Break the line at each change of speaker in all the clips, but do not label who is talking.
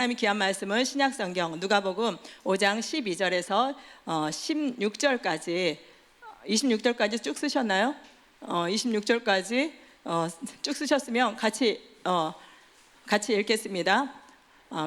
하나님의 귀한 말씀은 신약성경 누가복음 5장 12절에서 16절까지 26절까지 쭉 쓰셨나요? 26절까지 쭉 쓰셨으면 같이 읽겠습니다.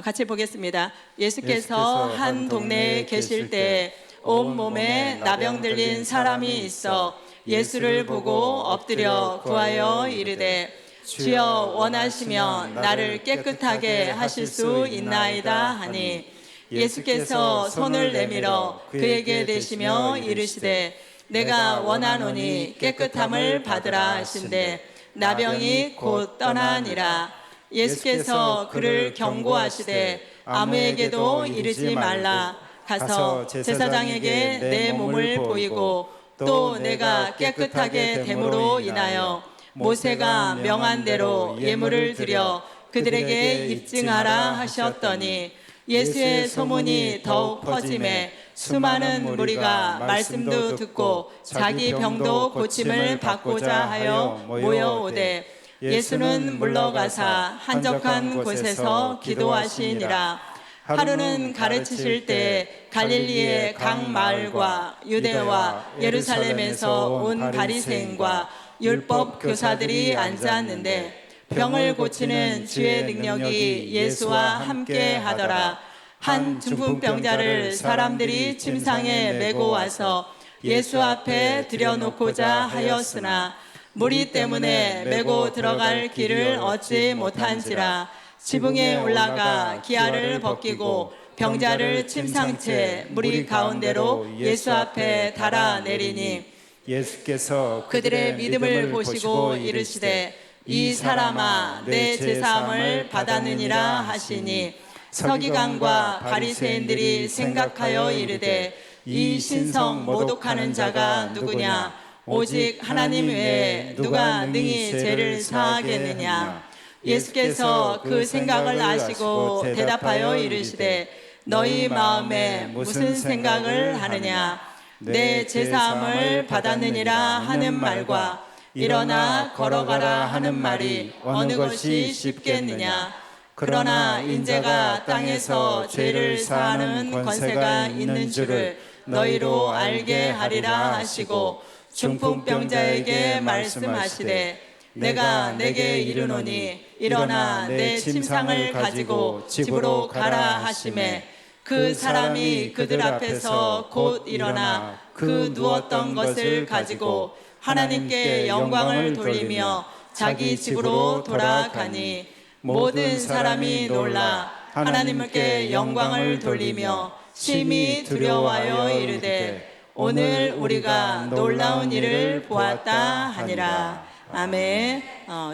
같이 보겠습니다. 예수께서 한 동네에 계실 때 온몸에 나병 들린 사람이 있어 예수를 보고 엎드려 구하여 이르되 주여 원하시면 나를 깨끗하게 하실 수 있나이다 하니 예수께서 손을 내밀어 그에게 대시며 이르시되 내가 원하노니 깨끗함을 받으라 하신대 나병이 곧 떠나니라. 예수께서 그를 경고하시되 아무에게도 이르지 말라. 가서 제사장에게 내 몸을 보이고 또 내가 깨끗하게 됨으로 인하여 모세가 명한 대로 예물을 드려 그들에게 입증하라 하셨더니 예수의 소문이 더욱 퍼지매 수많은 무리가 말씀도 듣고 자기 병도 고침을 받고자 하여 모여오되 예수는 물러가사 한적한 곳에서 기도하시니라. 하루는 가르치실 때 갈릴리의 각 마을과 유대와 예루살렘에서 온 바리새인과 율법 교사들이 앉았는데 병을 고치는 주의 능력이 예수와 함께 하더라. 한 중풍병자를 사람들이 침상에 메고 와서 예수 앞에 들여놓고자 하였으나 무리 때문에 메고 들어갈 길을 얻지 못한지라. 지붕에 올라가 기아를 벗기고 병자를 침상채 무리 가운데로 예수 앞에 달아내리니 예수께서 그들의 믿음을 보시고 이르시되 이 사람아 내 제사함을 받았느니라 하시니 서기관과 바리새인들이 생각하여 이르되 이 신성 모독하는 자가 누구냐 오직 하나님 외에 누가 능히 죄를 사하겠느냐. 예수께서 그 생각을 아시고 대답하여 이르시되 너희 마음에 무슨 생각을 하느냐. 내 제사함을 받았느니라 하는 말과 일어나 걸어가라 하는 말이 어느 것이 쉽겠느냐. 그러나 인자가 땅에서 죄를 사하는 권세가 있는 줄을 너희로 알게 하리라 하시고 중풍병자에게 말씀하시되 내가 내게 이르노니 일어나 내 침상을 가지고 집으로 가라 하시매 그 사람이 그들 앞에서 곧 일어나 그 누웠던 것을 가지고 하나님께 영광을 돌리며 자기 집으로 돌아가니 모든 사람이 놀라 하나님께 영광을 돌리며 심히 두려워하여 이르되 오늘 우리가 놀라운 일을 보았다 하니라. 아멘.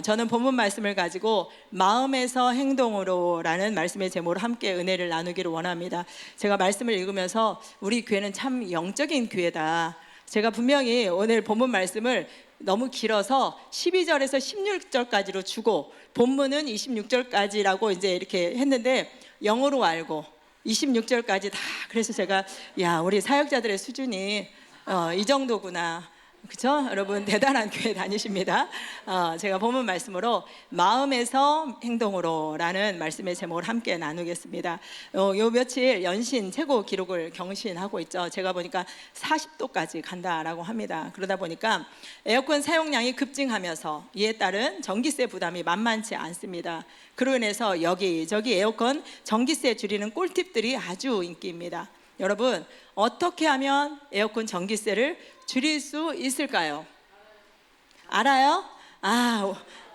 저는 본문 말씀을 가지고 마음에서 행동으로 라는 말씀의 제목으로 함께 은혜를 나누기를 원합니다. 제가 말씀을 읽으면서 우리 교회는 참 영적인 교회다. 제가 분명히 오늘 본문 말씀을 너무 길어서 12절에서 16절까지로 주고 본문은 26절까지라고 이제 이렇게 했는데 영어로 알고 26절까지 다. 그래서 제가 우리 사역자들의 수준이 이 정도구나. 그렇죠? 여러분 대단한 교회 다니십니다. 제가 본문 말씀으로 마음에서 행동으로 라는 말씀의 제목을 함께 나누겠습니다. 요 며칠 연신 최고 기록을 경신하고 있죠. 제가 보니까 40도까지 간다라고 합니다. 그러다 보니까 에어컨 사용량이 급증하면서 이에 따른 전기세 부담이 만만치 않습니다. 그로 인해서 여기저기 에어컨 전기세 줄이는 꿀팁들이 아주 인기입니다. 여러분 어떻게 하면 에어컨 전기세를 줄일 수 있을까요? 알아요?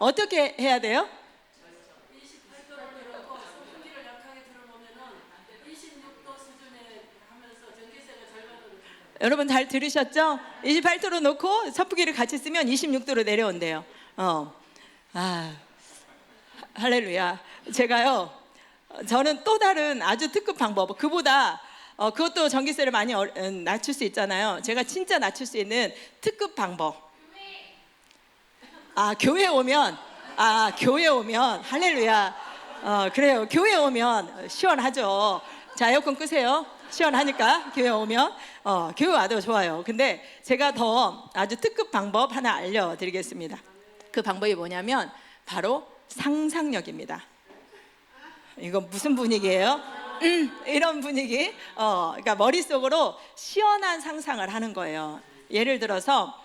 어떻게 해야 돼요? 여러분 잘 들으셨죠? 28도로 놓고 선풍기를 같이 쓰면 26도로 내려온대요. 할렐루야. 저는 또 다른 아주 특급 방법, 그것도 전기세를 많이 낮출 수 있잖아요. 제가 진짜 낮출 수 있는 특급 방법. 교회 오면 할렐루야. 그래요. 교회 오면 시원하죠. 자, 에어컨 끄세요. 시원하니까 교회 오면 교회 와도 좋아요. 근데 제가 더 아주 특급 방법 하나 알려드리겠습니다. 그 방법이 뭐냐면 바로 상상력입니다. 이거 무슨 분위기예요? 이런 분위기. 그러니까 머릿속으로 시원한 상상을 하는 거예요. 예를 들어서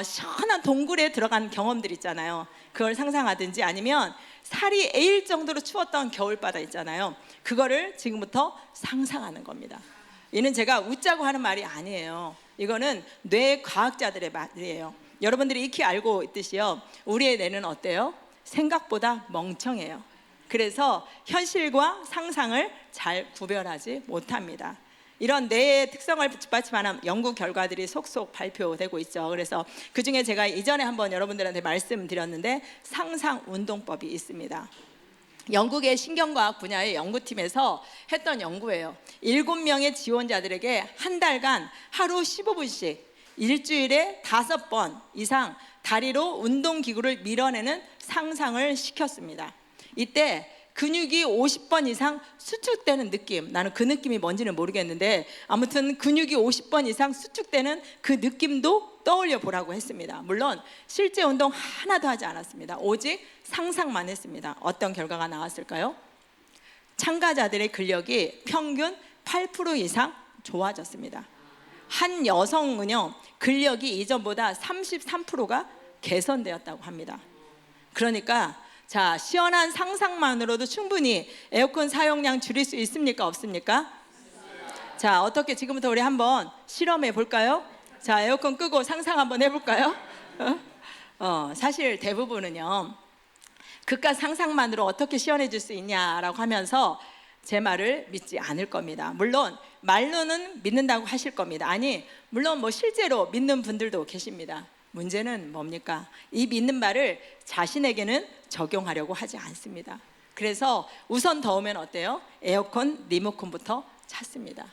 시원한 동굴에 들어간 경험들 있잖아요. 그걸 상상하든지 아니면 살이 에일 정도로 추웠던 겨울바다 있잖아요. 그거를 지금부터 상상하는 겁니다. 이는 제가 웃자고 하는 말이 아니에요. 이거는 뇌 과학자들의 말이에요. 여러분들이 익히 알고 있듯이요, 우리의 뇌는 어때요? 생각보다 멍청해요. 그래서 현실과 상상을 잘 구별하지 못합니다. 이런 뇌의 특성을 뒷받침하는 연구 결과들이 속속 발표되고 있죠. 그래서 그 중에 제가 이전에 한번 여러분들한테 말씀드렸는데 상상 운동법이 있습니다. 영국의 신경과학 분야의 연구팀에서 했던 연구예요. 7명의 지원자들에게 한 달간 하루 15분씩 일주일에 5번 이상 다리로 운동기구를 밀어내는 상상을 시켰습니다. 이때 근육이 50번 이상 수축되는 느낌, 나는 그 느낌이 뭔지는 모르겠는데 아무튼 근육이 50번 이상 수축되는 그 느낌도 떠올려 보라고 했습니다. 물론 실제 운동 하나도 하지 않았습니다. 오직 상상만 했습니다. 어떤 결과가 나왔을까요? 참가자들의 근력이 평균 8% 이상 좋아졌습니다. 한 여성은요, 근력이 이전보다 33%가 개선되었다고 합니다. 그러니까 자, 시원한 상상만으로도 충분히 에어컨 사용량 줄일 수 있습니까? 없습니까? 자, 어떻게 지금부터 우리 한번 실험해 볼까요? 자, 에어컨 끄고 상상 한번 해볼까요? 사실 대부분은요, 그깟 상상만으로 어떻게 시원해질 수 있냐라고 하면서 제 말을 믿지 않을 겁니다. 물론 말로는 믿는다고 하실 겁니다. 아니, 물론 뭐 실제로 믿는 분들도 계십니다. 문제는 뭡니까? 이 믿는 말을 자신에게는 적용하려고 하지 않습니다. 그래서 우선 더우면 어때요? 에어컨 리모컨부터 찾습니다.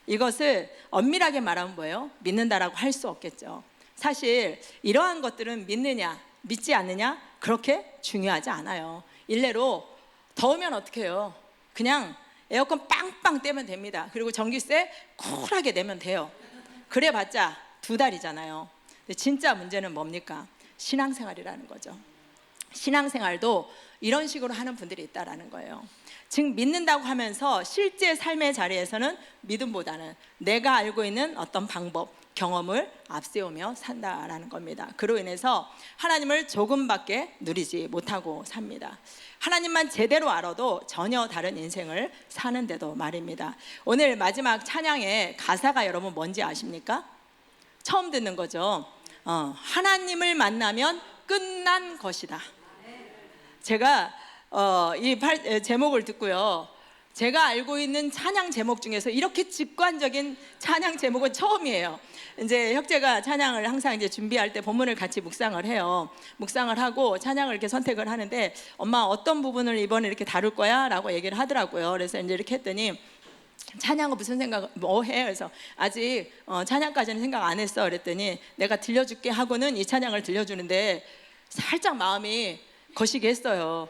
이것을 엄밀하게 말하면 뭐예요? 믿는다라고 할 수 없겠죠. 사실 이러한 것들은 믿느냐 믿지 않느냐 그렇게 중요하지 않아요. 일례로 더우면 어떻게 해요? 그냥 에어컨 빵빵 떼면 됩니다. 그리고 전기세 쿨하게 내면 돼요. 그래봤자 2달이잖아요. 근데 진짜 문제는 뭡니까? 신앙생활이라는 거죠. 신앙생활도 이런 식으로 하는 분들이 있다라는 거예요. 즉 믿는다고 하면서 실제 삶의 자리에서는 믿음보다는 내가 알고 있는 어떤 방법, 경험을 앞세우며 산다라는 겁니다. 그로 인해서 하나님을 조금밖에 누리지 못하고 삽니다. 하나님만 제대로 알아도 전혀 다른 인생을 사는데도 말입니다. 오늘 마지막 찬양의 가사가 여러분 뭔지 아십니까? 처음 듣는 거죠. 하나님을 만나면 끝난 것이다. 제가 이 제목을 듣고요, 제가 알고 있는 찬양 제목 중에서 이렇게 직관적인 찬양 제목은 처음이에요. 이제 혁재가 찬양을 항상 이제 준비할 때 본문을 같이 묵상을 해요. 묵상을 하고 찬양을 이렇게 선택을 하는데, 엄마 어떤 부분을 이번에 이렇게 다룰 거야? 라고 얘기를 하더라고요. 그래서 이제 이렇게 했더니 찬양은 무슨 생각 뭐 해? 그래서 아직 찬양까지는 생각 안 했어. 그랬더니 내가 들려줄게 하고는 이 찬양을 들려주는데 살짝 마음이 거시기 했어요.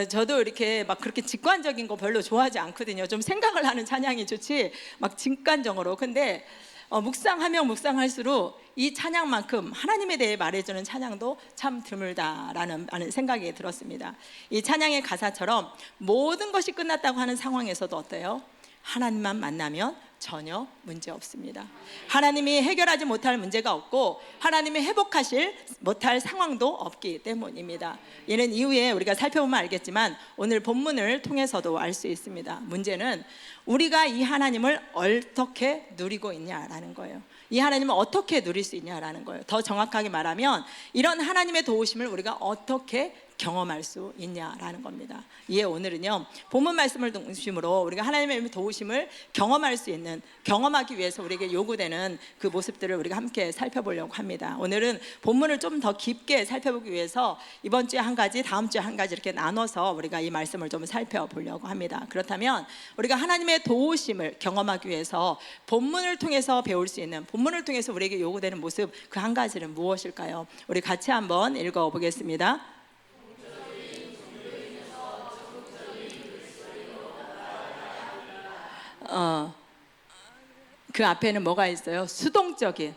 저도 이렇게 막 그렇게 직관적인 거 별로 좋아하지 않거든요. 좀 생각을 하는 찬양이 좋지 막 직관적으로. 근데 묵상하면 묵상할수록 이 찬양만큼 하나님에 대해 말해주는 찬양도 참 드물다라는 생각이 들었습니다. 이 찬양의 가사처럼 모든 것이 끝났다고 하는 상황에서도 어때요? 하나님만 만나면 전혀 문제 없습니다. 하나님이 해결하지 못할 문제가 없고 하나님이 회복하실 못할 상황도 없기 때문입니다. 이는 이후에 우리가 살펴보면 알겠지만 오늘 본문을 통해서도 알 수 있습니다. 문제는 우리가 이 하나님을 어떻게 누리고 있냐라는 거예요. 이 하나님을 어떻게 누릴 수 있냐라는 거예요. 더 정확하게 말하면 이런 하나님의 도우심을 우리가 어떻게 경험할 수 있냐라는 겁니다. 이에 오늘은요, 본문 말씀을 중심으로 우리가 하나님의 도우심을 경험할 수 있는, 경험하기 위해서 우리에게 요구되는 그 모습들을 우리가 함께 살펴보려고 합니다. 오늘은 본문을 좀 더 깊게 살펴보기 위해서 이번 주에 한 가지, 다음 주에 한 가지 이렇게 나눠서 우리가 이 말씀을 좀 살펴보려고 합니다. 그렇다면 우리가 하나님의 도우심을 경험하기 위해서 본문을 통해서 배울 수 있는, 본문을 통해서 우리에게 요구되는 모습, 그 한 가지는 무엇일까요? 우리 같이 한번 읽어보겠습니다. 그 앞에는 뭐가 있어요? 수동적인,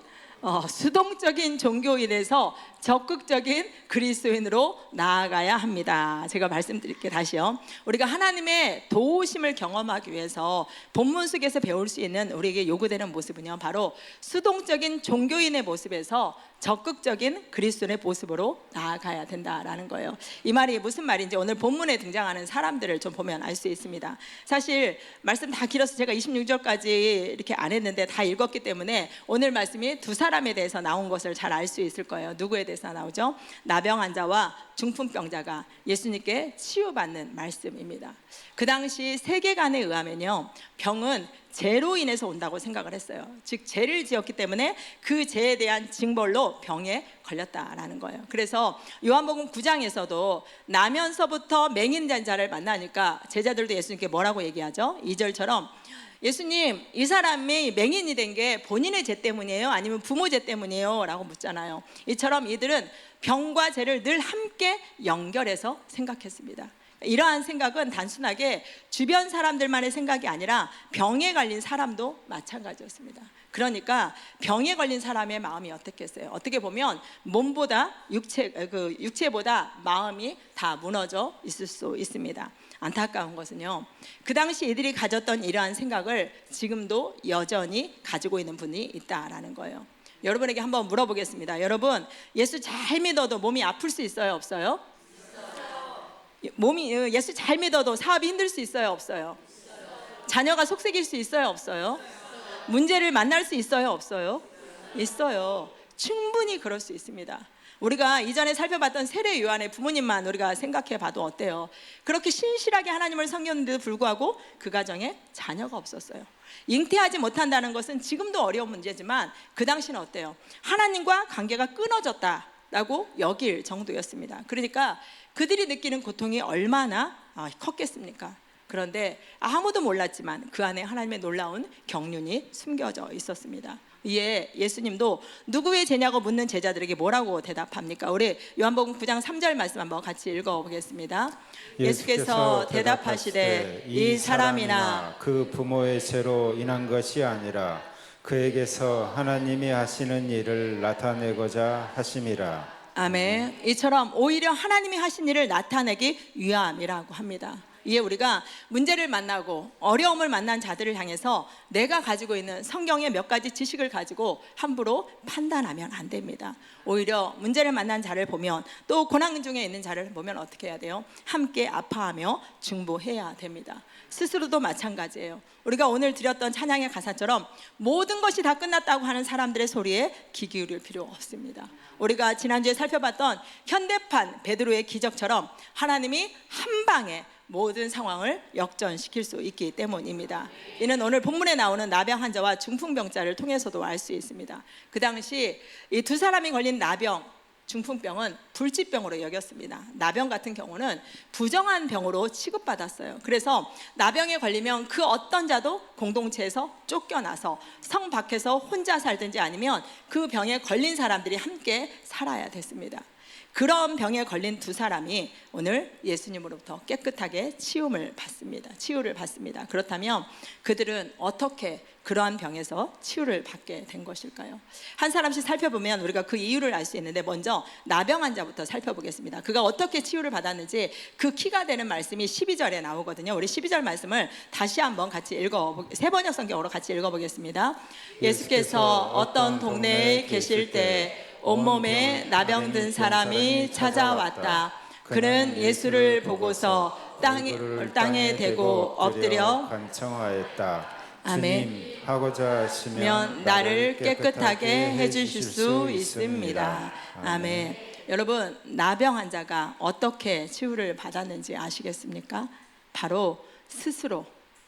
수동적인 종교인에서 적극적인 그리스도인으로 나아가야 합니다. 제가 말씀드릴게요. 다시요. 우리가 하나님의 도우심을 경험하기 위해서 본문 속에서 배울 수 있는 우리에게 요구되는 모습은요, 바로 수동적인 종교인의 모습에서 적극적인 그리스도인의 모습으로 나아가야 된다라는 거예요. 이 말이 무슨 말인지 오늘 본문에 등장하는 사람들을 좀 보면 알 수 있습니다. 사실 말씀 다 길어서 제가 26절까지 이렇게 안 했는데 다 읽었기 때문에 오늘 말씀이 두 사람에 대해서 나온 것을 잘 알 수 있을 거예요. 누구에 대해서 나오죠? 나병 환자와 중풍병자가 예수님께 치유받는 말씀입니다. 그 당시 세계관에 의하면요, 병은 죄로 인해서 온다고 생각을 했어요. 즉 죄를 지었기 때문에 그 죄에 대한 징벌로 병에 걸렸다라는 거예요. 그래서 요한복음 9장에서도 나면서부터 맹인된 자를 만나니까 제자들도 예수님께 뭐라고 얘기하죠? 2절처럼 예수님, 이 사람이 맹인이 된 게 본인의 죄 때문이에요? 아니면 부모 죄 때문이에요? 라고 묻잖아요. 이처럼 이들은 병과 죄를 늘 함께 연결해서 생각했습니다. 이러한 생각은 단순하게 주변 사람들만의 생각이 아니라 병에 걸린 사람도 마찬가지였습니다. 그러니까 병에 걸린 사람의 마음이 어떻겠어요? 어떻게 보면 몸보다 육체보다 마음이 다 무너져 있을 수 있습니다. 안타까운 것은요, 그 당시 이들이 가졌던 이러한 생각을 지금도 여전히 가지고 있는 분이 있다라는 거예요. 여러분에게 한번 물어보겠습니다. 여러분, 예수 잘 믿어도 몸이 아플 수 있어요, 없어요? 예수 잘 믿어도 사업이 힘들 수 있어요, 없어요? 자녀가 속색일 수 있어요, 없어요? 문제를 만날 수 있어요, 없어요? 있어요. 충분히 그럴 수 있습니다. 우리가 이전에 살펴봤던 세례 요한의 부모님만 우리가 생각해 봐도 어때요? 그렇게 신실하게 하나님을 섬겼는데도 불구하고 그 가정에 자녀가 없었어요. 잉태하지 못한다는 것은 지금도 어려운 문제지만 그 당시는 어때요? 하나님과 관계가 끊어졌다라고 여길 정도였습니다. 그러니까 그들이 느끼는 고통이 얼마나 컸겠습니까? 그런데 아무도 몰랐지만 그 안에 하나님의 놀라운 경륜이 숨겨져 있었습니다. 이에 예수님도 누구의 죄냐고 묻는 제자들에게 뭐라고 대답합니까? 우리 요한복음 9장 3절 말씀 한번 같이 읽어보겠습니다. 예수께서 대답하시되 이 사람이나
그 부모의 죄로 인한 것이 아니라 그에게서 하나님이 하시는 일을 나타내고자 하심이라.
아멘. 이처럼 오히려 하나님이 하신 일을 나타내기 위함이라고 합니다. 이에 우리가 문제를 만나고 어려움을 만난 자들을 향해서 내가 가지고 있는 성경의 몇 가지 지식을 가지고 함부로 판단하면 안 됩니다. 오히려 문제를 만난 자를 보면, 또 고난 중에 있는 자를 보면 어떻게 해야 돼요? 함께 아파하며 중보해야 됩니다. 스스로도 마찬가지예요. 우리가 오늘 드렸던 찬양의 가사처럼 모든 것이 다 끝났다고 하는 사람들의 소리에 귀 기울일 필요 없습니다. 우리가 지난주에 살펴봤던 현대판 베드로의 기적처럼 하나님이 한 방에 모든 상황을 역전시킬 수 있기 때문입니다. 이는 오늘 본문에 나오는 나병 환자와 중풍병자를 통해서도 알 수 있습니다. 그 당시 이 두 사람이 걸린 나병, 중풍병은 불치병으로 여겼습니다. 나병 같은 경우는 부정한 병으로 취급받았어요. 그래서 나병에 걸리면 그 어떤 자도 공동체에서 쫓겨나서 성 밖에서 혼자 살든지 아니면 그 병에 걸린 사람들이 함께 살아야 됐습니다. 그런 병에 걸린 두 사람이 오늘 예수님으로부터 깨끗하게 치유를 받습니다. 그렇다면 그들은 어떻게 그러한 병에서 치유를 받게 된 것일까요? 한 사람씩 살펴보면 우리가 그 이유를 알 수 있는데, 먼저 나병 환자부터 살펴보겠습니다. 그가 어떻게 치유를 받았는지 그 키가 되는 말씀이 12절에 나오거든요. 우리 12절 말씀을 다시 한번 같이 새 번역 성경으로 같이 읽어보겠습니다. 예수께서 어떤 동네에 계실 때 온몸에 나병 든 사람이 찾아왔다. 그는 예수를 보고서 땅에 대고 엎드려
간청하였다.
아멘.
주님, 하고자 하시면
나를 깨끗하게 해주실 수 있습니다. 아멘. 여러분, 나병 환자가 어떻게 치유를 받았는지 아시겠습니까? 바로 스스로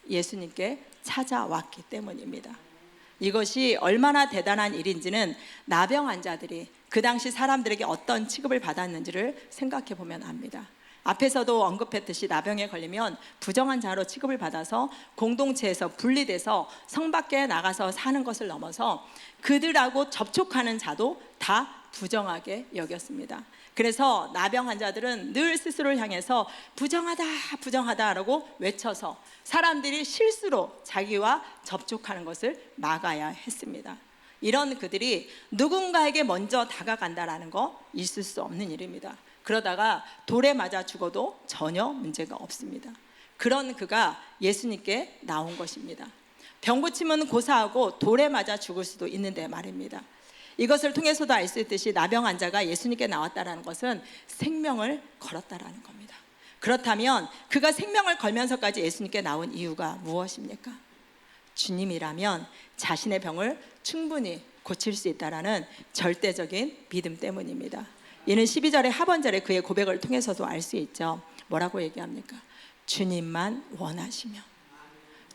예수님께 찾아왔기 때문입니다. 이것이 얼마나 대단한 일인지는 나병 환자들이 그 당시 사람들에게 어떤 취급을 받았는지를 생각해 보면 압니다. 앞에서도 언급했듯이 나병에 걸리면 부정한 자로 취급을 받아서 공동체에서 분리돼서 성 밖에 나가서 사는 것을 넘어서 그들하고 접촉하는 자도 다 부정하게 여겼습니다. 그래서 나병 환자들은 늘 스스로를 향해서 부정하다, 부정하다라고 외쳐서 사람들이 실수로 자기와 접촉하는 것을 막아야 했습니다. 이런 그들이 누군가에게 먼저 다가간다라는 거 있을 수 없는 일입니다. 그러다가 돌에 맞아 죽어도 전혀 문제가 없습니다. 그런 그가 예수님께 나온 것입니다. 병 고침은 고사하고 돌에 맞아 죽을 수도 있는데 말입니다. 이것을 통해서도 알 수 있듯이 나병 환자가 예수님께 나왔다는 것은 생명을 걸었다라는 겁니다. 그렇다면 그가 생명을 걸면서까지 예수님께 나온 이유가 무엇입니까? 주님이라면 자신의 병을 충분히 고칠 수 있다라는 절대적인 믿음 때문입니다. 이는 12절의 하반절에 그의 고백을 통해서도 알 수 있죠. 뭐라고 얘기합니까? 주님만 원하시면,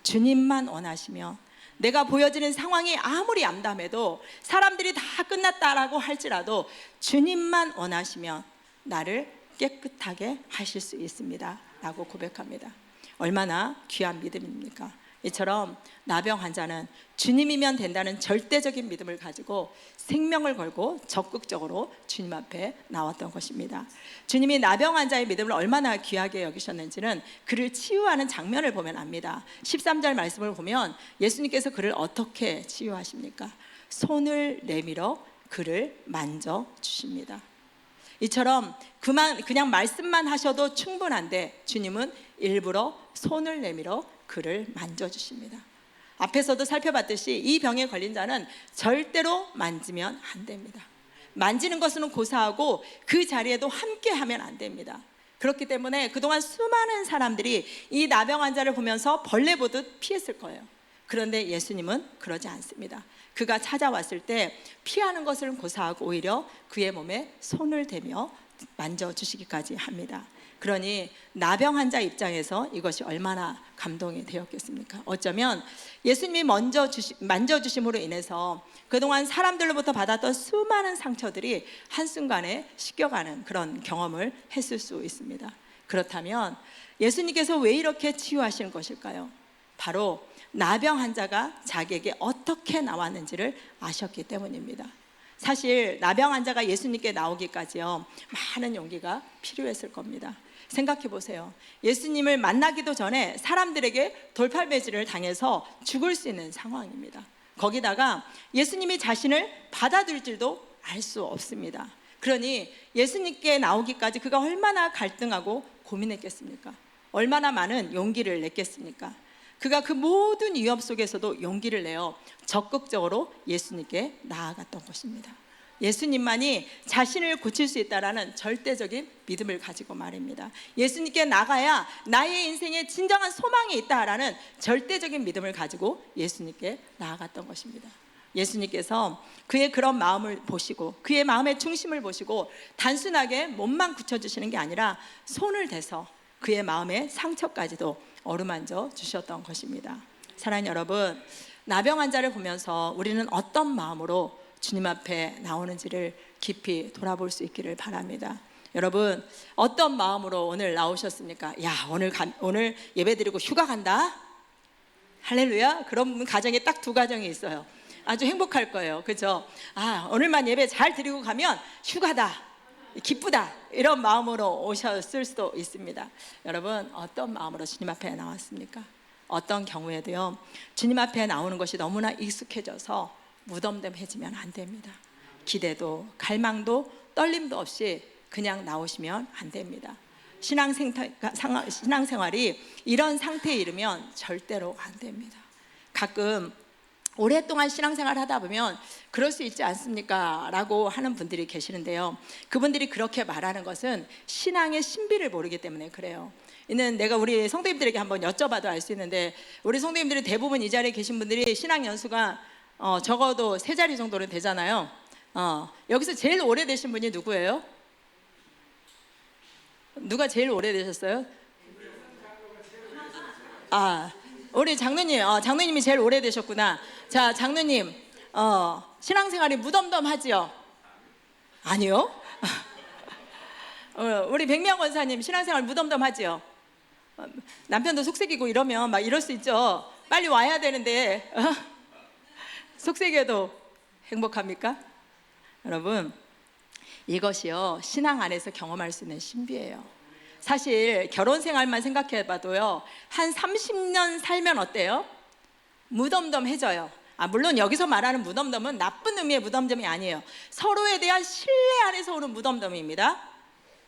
주님만 원하시면, 내가 보여지는 상황이 아무리 암담해도 사람들이 다 끝났다라고 할지라도 주님만 원하시면 나를 깨끗하게 하실 수 있습니다 라고 고백합니다. 얼마나 귀한 믿음입니까? 이처럼 나병 환자는 주님이면 된다는 절대적인 믿음을 가지고 생명을 걸고 적극적으로 주님 앞에 나왔던 것입니다. 주님이 나병 환자의 믿음을 얼마나 귀하게 여기셨는지는 그를 치유하는 장면을 보면 압니다. 13절 말씀을 보면 예수님께서 그를 어떻게 치유하십니까? 손을 내밀어 그를 만져주십니다. 이처럼 그냥 말씀만 하셔도 충분한데 주님은 일부러 손을 내밀어 그를 만져주십니다. 앞에서도 살펴봤듯이 이 병에 걸린 자는 절대로 만지면 안 됩니다. 만지는 것은 고사하고 그 자리에도 함께 하면 안 됩니다. 그렇기 때문에 그동안 수많은 사람들이 이 나병 환자를 보면서 벌레 보듯 피했을 거예요. 그런데 예수님은 그러지 않습니다. 그가 찾아왔을 때 피하는 것을 고사하고 오히려 그의 몸에 손을 대며 만져주시기까지 합니다. 그러니 나병 환자 입장에서 이것이 얼마나 감동이 되었겠습니까? 어쩌면 예수님이 만져주심으로 인해서 그동안 사람들로부터 받았던 수많은 상처들이 한순간에 씻겨가는 그런 경험을 했을 수 있습니다. 그렇다면 예수님께서 왜 이렇게 치유하시는 것일까요? 바로 나병 환자가 자기에게 어떻게 나왔는지를 아셨기 때문입니다. 사실 나병 환자가 예수님께 나오기까지요, 많은 용기가 필요했을 겁니다. 생각해 보세요. 예수님을 만나기도 전에 사람들에게 돌팔매질을 당해서 죽을 수 있는 상황입니다. 거기다가 예수님이 자신을 받아들일 줄도 알 수 없습니다. 그러니 예수님께 나오기까지 그가 얼마나 갈등하고 고민했겠습니까? 얼마나 많은 용기를 냈겠습니까? 그가 그 모든 위협 속에서도 용기를 내어 적극적으로 예수님께 나아갔던 것입니다. 예수님만이 자신을 고칠 수 있다라는 절대적인 믿음을 가지고 말입니다. 예수님께 나가야 나의 인생에 진정한 소망이 있다라는 절대적인 믿음을 가지고 예수님께 나아갔던 것입니다. 예수님께서 그의 그런 마음을 보시고 그의 마음의 중심을 보시고 단순하게 몸만 굳혀주시는 게 아니라 손을 대서 그의 마음의 상처까지도 어루만져 주셨던 것입니다. 사랑하는 여러분, 나병 환자를 보면서 우리는 어떤 마음으로 주님 앞에 나오는지를 깊이 돌아볼 수 있기를 바랍니다. 여러분, 어떤 마음으로 오늘 나오셨습니까? 야, 오늘 예배 드리고 휴가 간다? 할렐루야. 그런 가정에 딱 두 가정이 있어요. 아주 행복할 거예요. 그렇죠? 아, 오늘만 예배 잘 드리고 가면 휴가다, 기쁘다, 이런 마음으로 오셨을 수도 있습니다. 여러분, 어떤 마음으로 주님 앞에 나왔습니까? 어떤 경우에도요, 주님 앞에 나오는 것이 너무나 익숙해져서 무덤덤해지면 안 됩니다. 기대도 갈망도 떨림도 없이 그냥 나오시면 안 됩니다. 신앙생활이 이런 상태에 이르면 절대로 안 됩니다. 가끔 오랫동안 신앙생활을 하다 보면 그럴 수 있지 않습니까? 라고 하는 분들이 계시는데요, 그분들이 그렇게 말하는 것은 신앙의 신비를 모르기 때문에 그래요. 이는 내가 우리 성도님들에게 한번 여쭤봐도 알 수 있는데, 우리 성도님들이 대부분 이 자리에 계신 분들이 신앙 연수가 적어도 3자리 정도는 되잖아요. 여기서 제일 오래되신 분이 누구예요? 누가 제일 오래되셨어요? 아, 우리 장로님, 장로님이 제일 오래되셨구나. 자, 장로님, 신앙생활이 무덤덤하지요? 아니요. 우리 백명 권사님, 신앙생활 무덤덤하지요? 남편도 속색이고 이러면 막 이럴 수 있죠. 빨리 와야 되는데 속색여도 행복합니까? 여러분, 이것이요, 신앙 안에서 경험할 수 있는 신비예요. 사실 결혼 생활만 생각해 봐도요, 한 30년 살면 어때요? 무덤덤해져요. 물론 여기서 말하는 무덤덤은 나쁜 의미의 무덤덤이 아니에요. 서로에 대한 신뢰 안에서 오는 무덤덤입니다.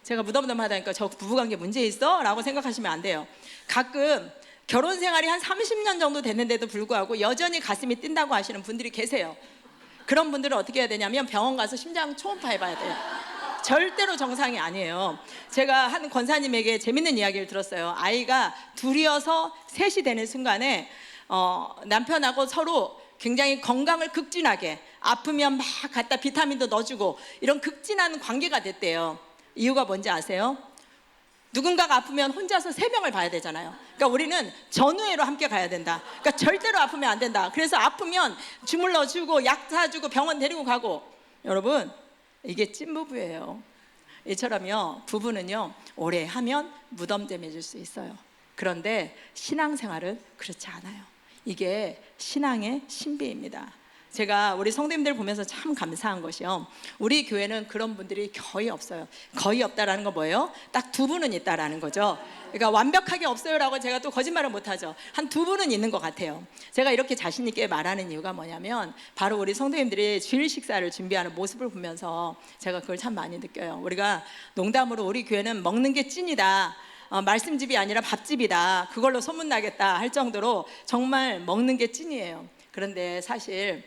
제가 무덤덤 하다니까 저 부부관계 문제 있어? 라고 생각하시면 안 돼요. 가끔 결혼 생활이 한 30년 정도 됐는데도 불구하고 여전히 가슴이 뛴다고 하시는 분들이 계세요. 그런 분들은 어떻게 해야 되냐면 병원 가서 심장 초음파 해봐야 돼요. 절대로 정상이 아니에요. 제가 한 권사님에게 재밌는 이야기를 들었어요. 아이가 둘이어서 셋이 되는 순간에 남편하고 서로 굉장히 건강을 극진하게, 아프면 막 갖다 비타민도 넣어주고 이런 극진한 관계가 됐대요. 이유가 뭔지 아세요? 누군가가 아프면 혼자서 3명을 봐야 되잖아요. 그러니까 우리는 전우회로 함께 가야 된다. 그러니까 절대로 아프면 안 된다. 그래서 아프면 주물러 주고 약 사주고 병원 데리고 가고. 여러분, 이게 찐부부예요. 이처럼요, 부부는요 오래 하면 무덤됨 해줄 수 있어요. 그런데 신앙생활은 그렇지 않아요. 이게 신앙의 신비입니다. 제가 우리 성도님들 보면서 참 감사한 것이요, 우리 교회는 그런 분들이 거의 없어요. 거의 없다라는 건 뭐예요? 딱 2분은 있다라는 거죠. 그러니까 완벽하게 없어요라고 제가 또 거짓말을 못하죠. 한 2분은 있는 것 같아요. 제가 이렇게 자신 있게 말하는 이유가 뭐냐면 바로 우리 성도님들이 주일 식사를 준비하는 모습을 보면서 제가 그걸 참 많이 느껴요. 우리가 농담으로 우리 교회는 먹는 게 찐이다, 말씀집이 아니라 밥집이다, 그걸로 소문나겠다 할 정도로 정말 먹는 게 찐이에요. 그런데 사실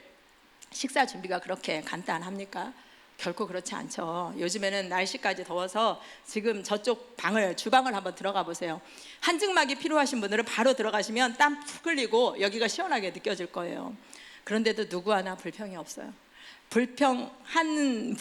식사 준비가 그렇게 간단합니까? 결코 그렇지 않죠. 요즘에는 날씨까지 더워서 지금 저쪽 주방을 한번 들어가 보세요. 한증막이 필요하신 분들은 바로 들어가시면 땀 푹 흘리고 여기가 시원하게 느껴질 거예요. 그런데도 누구 하나 불평이 없어요. 불평은커녕요,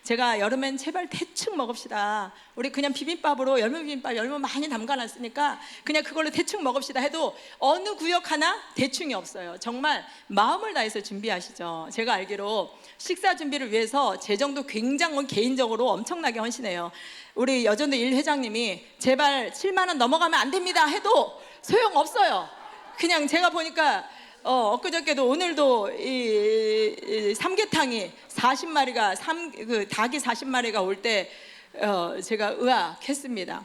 제가 여름엔 제발 대충 먹읍시다, 우리 그냥 비빔밥으로 열무 비빔밥 열무 많이 담가놨으니까 그냥 그걸로 대충 먹읍시다 해도 어느 구역 하나 대충이 없어요. 정말 마음을 다해서 준비하시죠. 제가 알기로 식사 준비를 위해서 재정도 굉장히 개인적으로 엄청나게 헌신해요. 우리 여전도 1 회장님이 제발 7만 원 넘어가면 안 됩니다 해도 소용없어요. 그냥 제가 보니까 엊그저께도 오늘도 이 삼계탕이 40마리가 닭이 40마리가 올 때 제가 의아했습니다.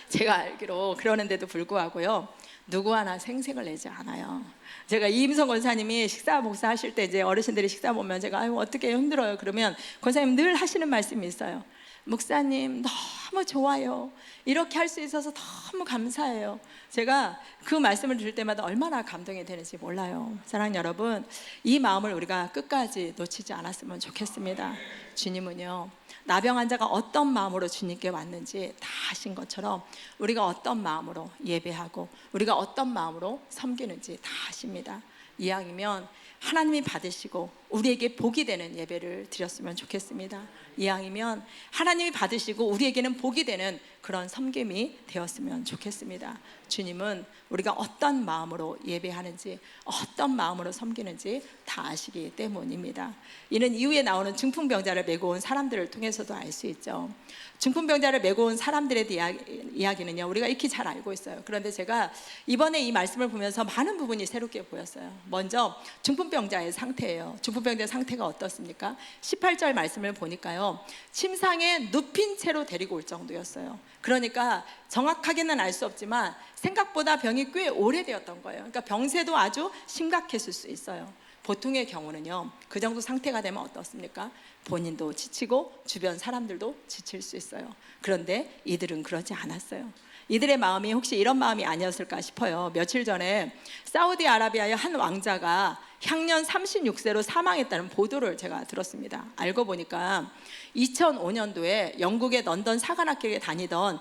제가 알기로 그러는데도 불구하고요, 누구 하나 생색을 내지 않아요. 제가 이임성 권사님이 식사 목사하실 때 이제 어르신들이 식사 보면 제가 아유 어떻게 힘들어요 그러면 권사님 늘 하시는 말씀이 있어요. 목사님 너무 좋아요, 이렇게 할 수 있어서 너무 감사해요. 제가 그 말씀을 들을 때마다 얼마나 감동이 되는지 몰라요. 사랑하는 여러분, 이 마음을 우리가 끝까지 놓치지 않았으면 좋겠습니다. 주님은요, 나병 환자가 어떤 마음으로 주님께 왔는지 다 아신 것처럼 우리가 어떤 마음으로 예배하고 우리가 어떤 마음으로 섬기는지 다 아십니다. 이왕이면 하나님이 받으시고 우리에게 복이 되는 예배를 드렸으면 좋겠습니다. 이왕이면 하나님이 받으시고 우리에게는 복이 되는 그런 섬김이 되었으면 좋겠습니다. 주님은 우리가 어떤 마음으로 예배하는지 어떤 마음으로 섬기는지 다 아시기 때문입니다. 이는 이후에 나오는 중풍병자를 메고 온 사람들을 통해서도 알 수 있죠. 중풍병자를 메고 온 사람들의 이야기는요, 우리가 익히 잘 알고 있어요. 그런데 제가 이번에 이 말씀을 보면서 많은 부분이 새롭게 보였어요. 먼저 중풍병자의 상태예요. 중풍병자의 상태가 어떻습니까? 18절 말씀을 보니까요, 침상에 눕힌 채로 데리고 올 정도였어요. 그러니까 정확하게는 알 수 없지만 생각보다 병이 꽤 오래되었던 거예요. 그러니까 병세도 아주 심각했을 수 있어요. 보통의 경우는요, 그 정도 상태가 되면 어떻습니까? 본인도 지치고 주변 사람들도 지칠 수 있어요. 그런데 이들은 그러지 않았어요. 이들의 마음이 혹시 이런 마음이 아니었을까 싶어요. 며칠 전에 사우디아라비아의 한 왕자가 향년 36세로 사망했다는 보도를 제가 들었습니다. 알고 보니까 2005년도에 영국의 런던 사관학교에 다니던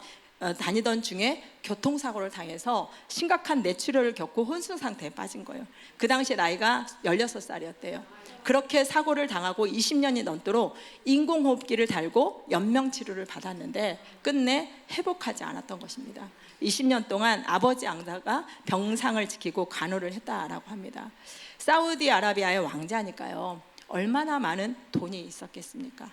중에 교통사고를 당해서 심각한 뇌출혈을 겪고 혼수 상태에 빠진 거예요. 그 당시 나이가 16살이었대요. 그렇게 사고를 당하고 20년이 넘도록 인공호흡기를 달고 연명치료를 받았는데 끝내 회복하지 않았던 것입니다. 20년 동안 아버지 왕자가 병상을 지키고 간호를 했다라고 합니다. 사우디아라비아의 왕자니까요, 얼마나 많은 돈이 있었겠습니까?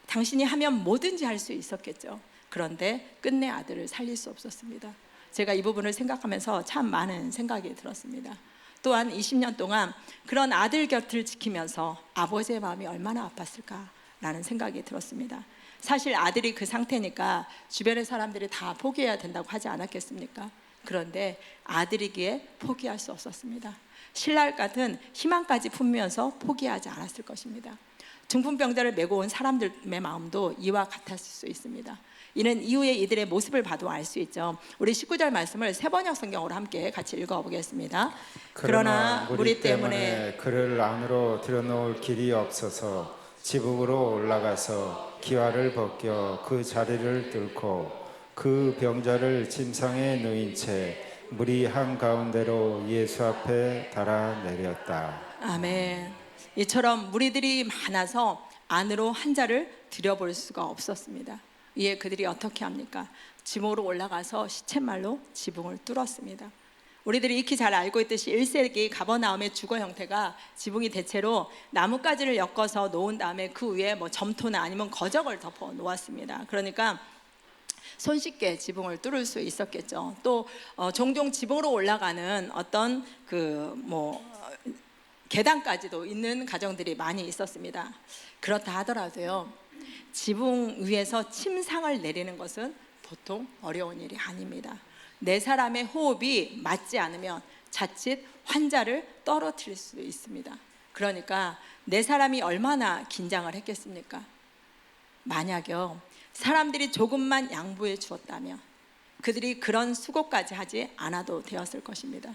당신이 하면 뭐든지 할 수 있었겠죠. 그런데 끝내 아들을 살릴 수 없었습니다. 제가 이 부분을 생각하면서 참 많은 생각이 들었습니다. 또한 20년 동안 그런 아들 곁을 지키면서 아버지의 마음이 얼마나 아팠을까라는 생각이 들었습니다. 사실 아들이 그 상태니까 주변의 사람들이 다 포기해야 된다고 하지 않았겠습니까? 그런데 아들이기에 포기할 수 없었습니다. 신랄 같은 희망까지 품으면서 포기하지 않았을 것입니다. 중풍병자를 메고 온 사람들의 마음도 이와 같았을 수 있습니다. 이는 이후에 이들의 모습을 봐도 알 수 있죠. 우리 19절 말씀을 세번역 성경으로 함께 같이 읽어보겠습니다. 그러나 무리 때문에
그를 안으로 들여놓을 길이 없어서 지붕으로 올라가서 기와를 벗겨 그 자리를 뚫고 그 병자를 침상에 누인 채 무리 한가운데로 예수 앞에 달아내렸다.
아멘. 이처럼 무리들이 많아서 안으로 한 자를 들여볼 수가 없었습니다. 이에 그들이 어떻게 합니까? 지붕으로 올라가서 시쳇말로 지붕을 뚫었습니다. 우리들이 익히 잘 알고 있듯이 1세기 가버나움의 주거 형태가 지붕이 대체로 나뭇가지를 엮어서 놓은 다음에 그 위에 뭐 점토나 아니면 거적을 덮어 놓았습니다. 그러니까 손쉽게 지붕을 뚫을 수 있었겠죠. 또 종종 지붕으로 올라가는 어떤 계단까지도 있는 가정들이 많이 있었습니다. 그렇다 하더라도요, 지붕 위에서 침상을 내리는 것은 보통 어려운 일이 아닙니다. 네 사람의 호흡이 맞지 않으면 자칫 환자를 떨어뜨릴 수도 있습니다. 그러니까 네 사람이 얼마나 긴장을 했겠습니까? 만약요, 사람들이 조금만 양보해 주었다면 그들이 그런 수고까지 하지 않아도 되었을 것입니다.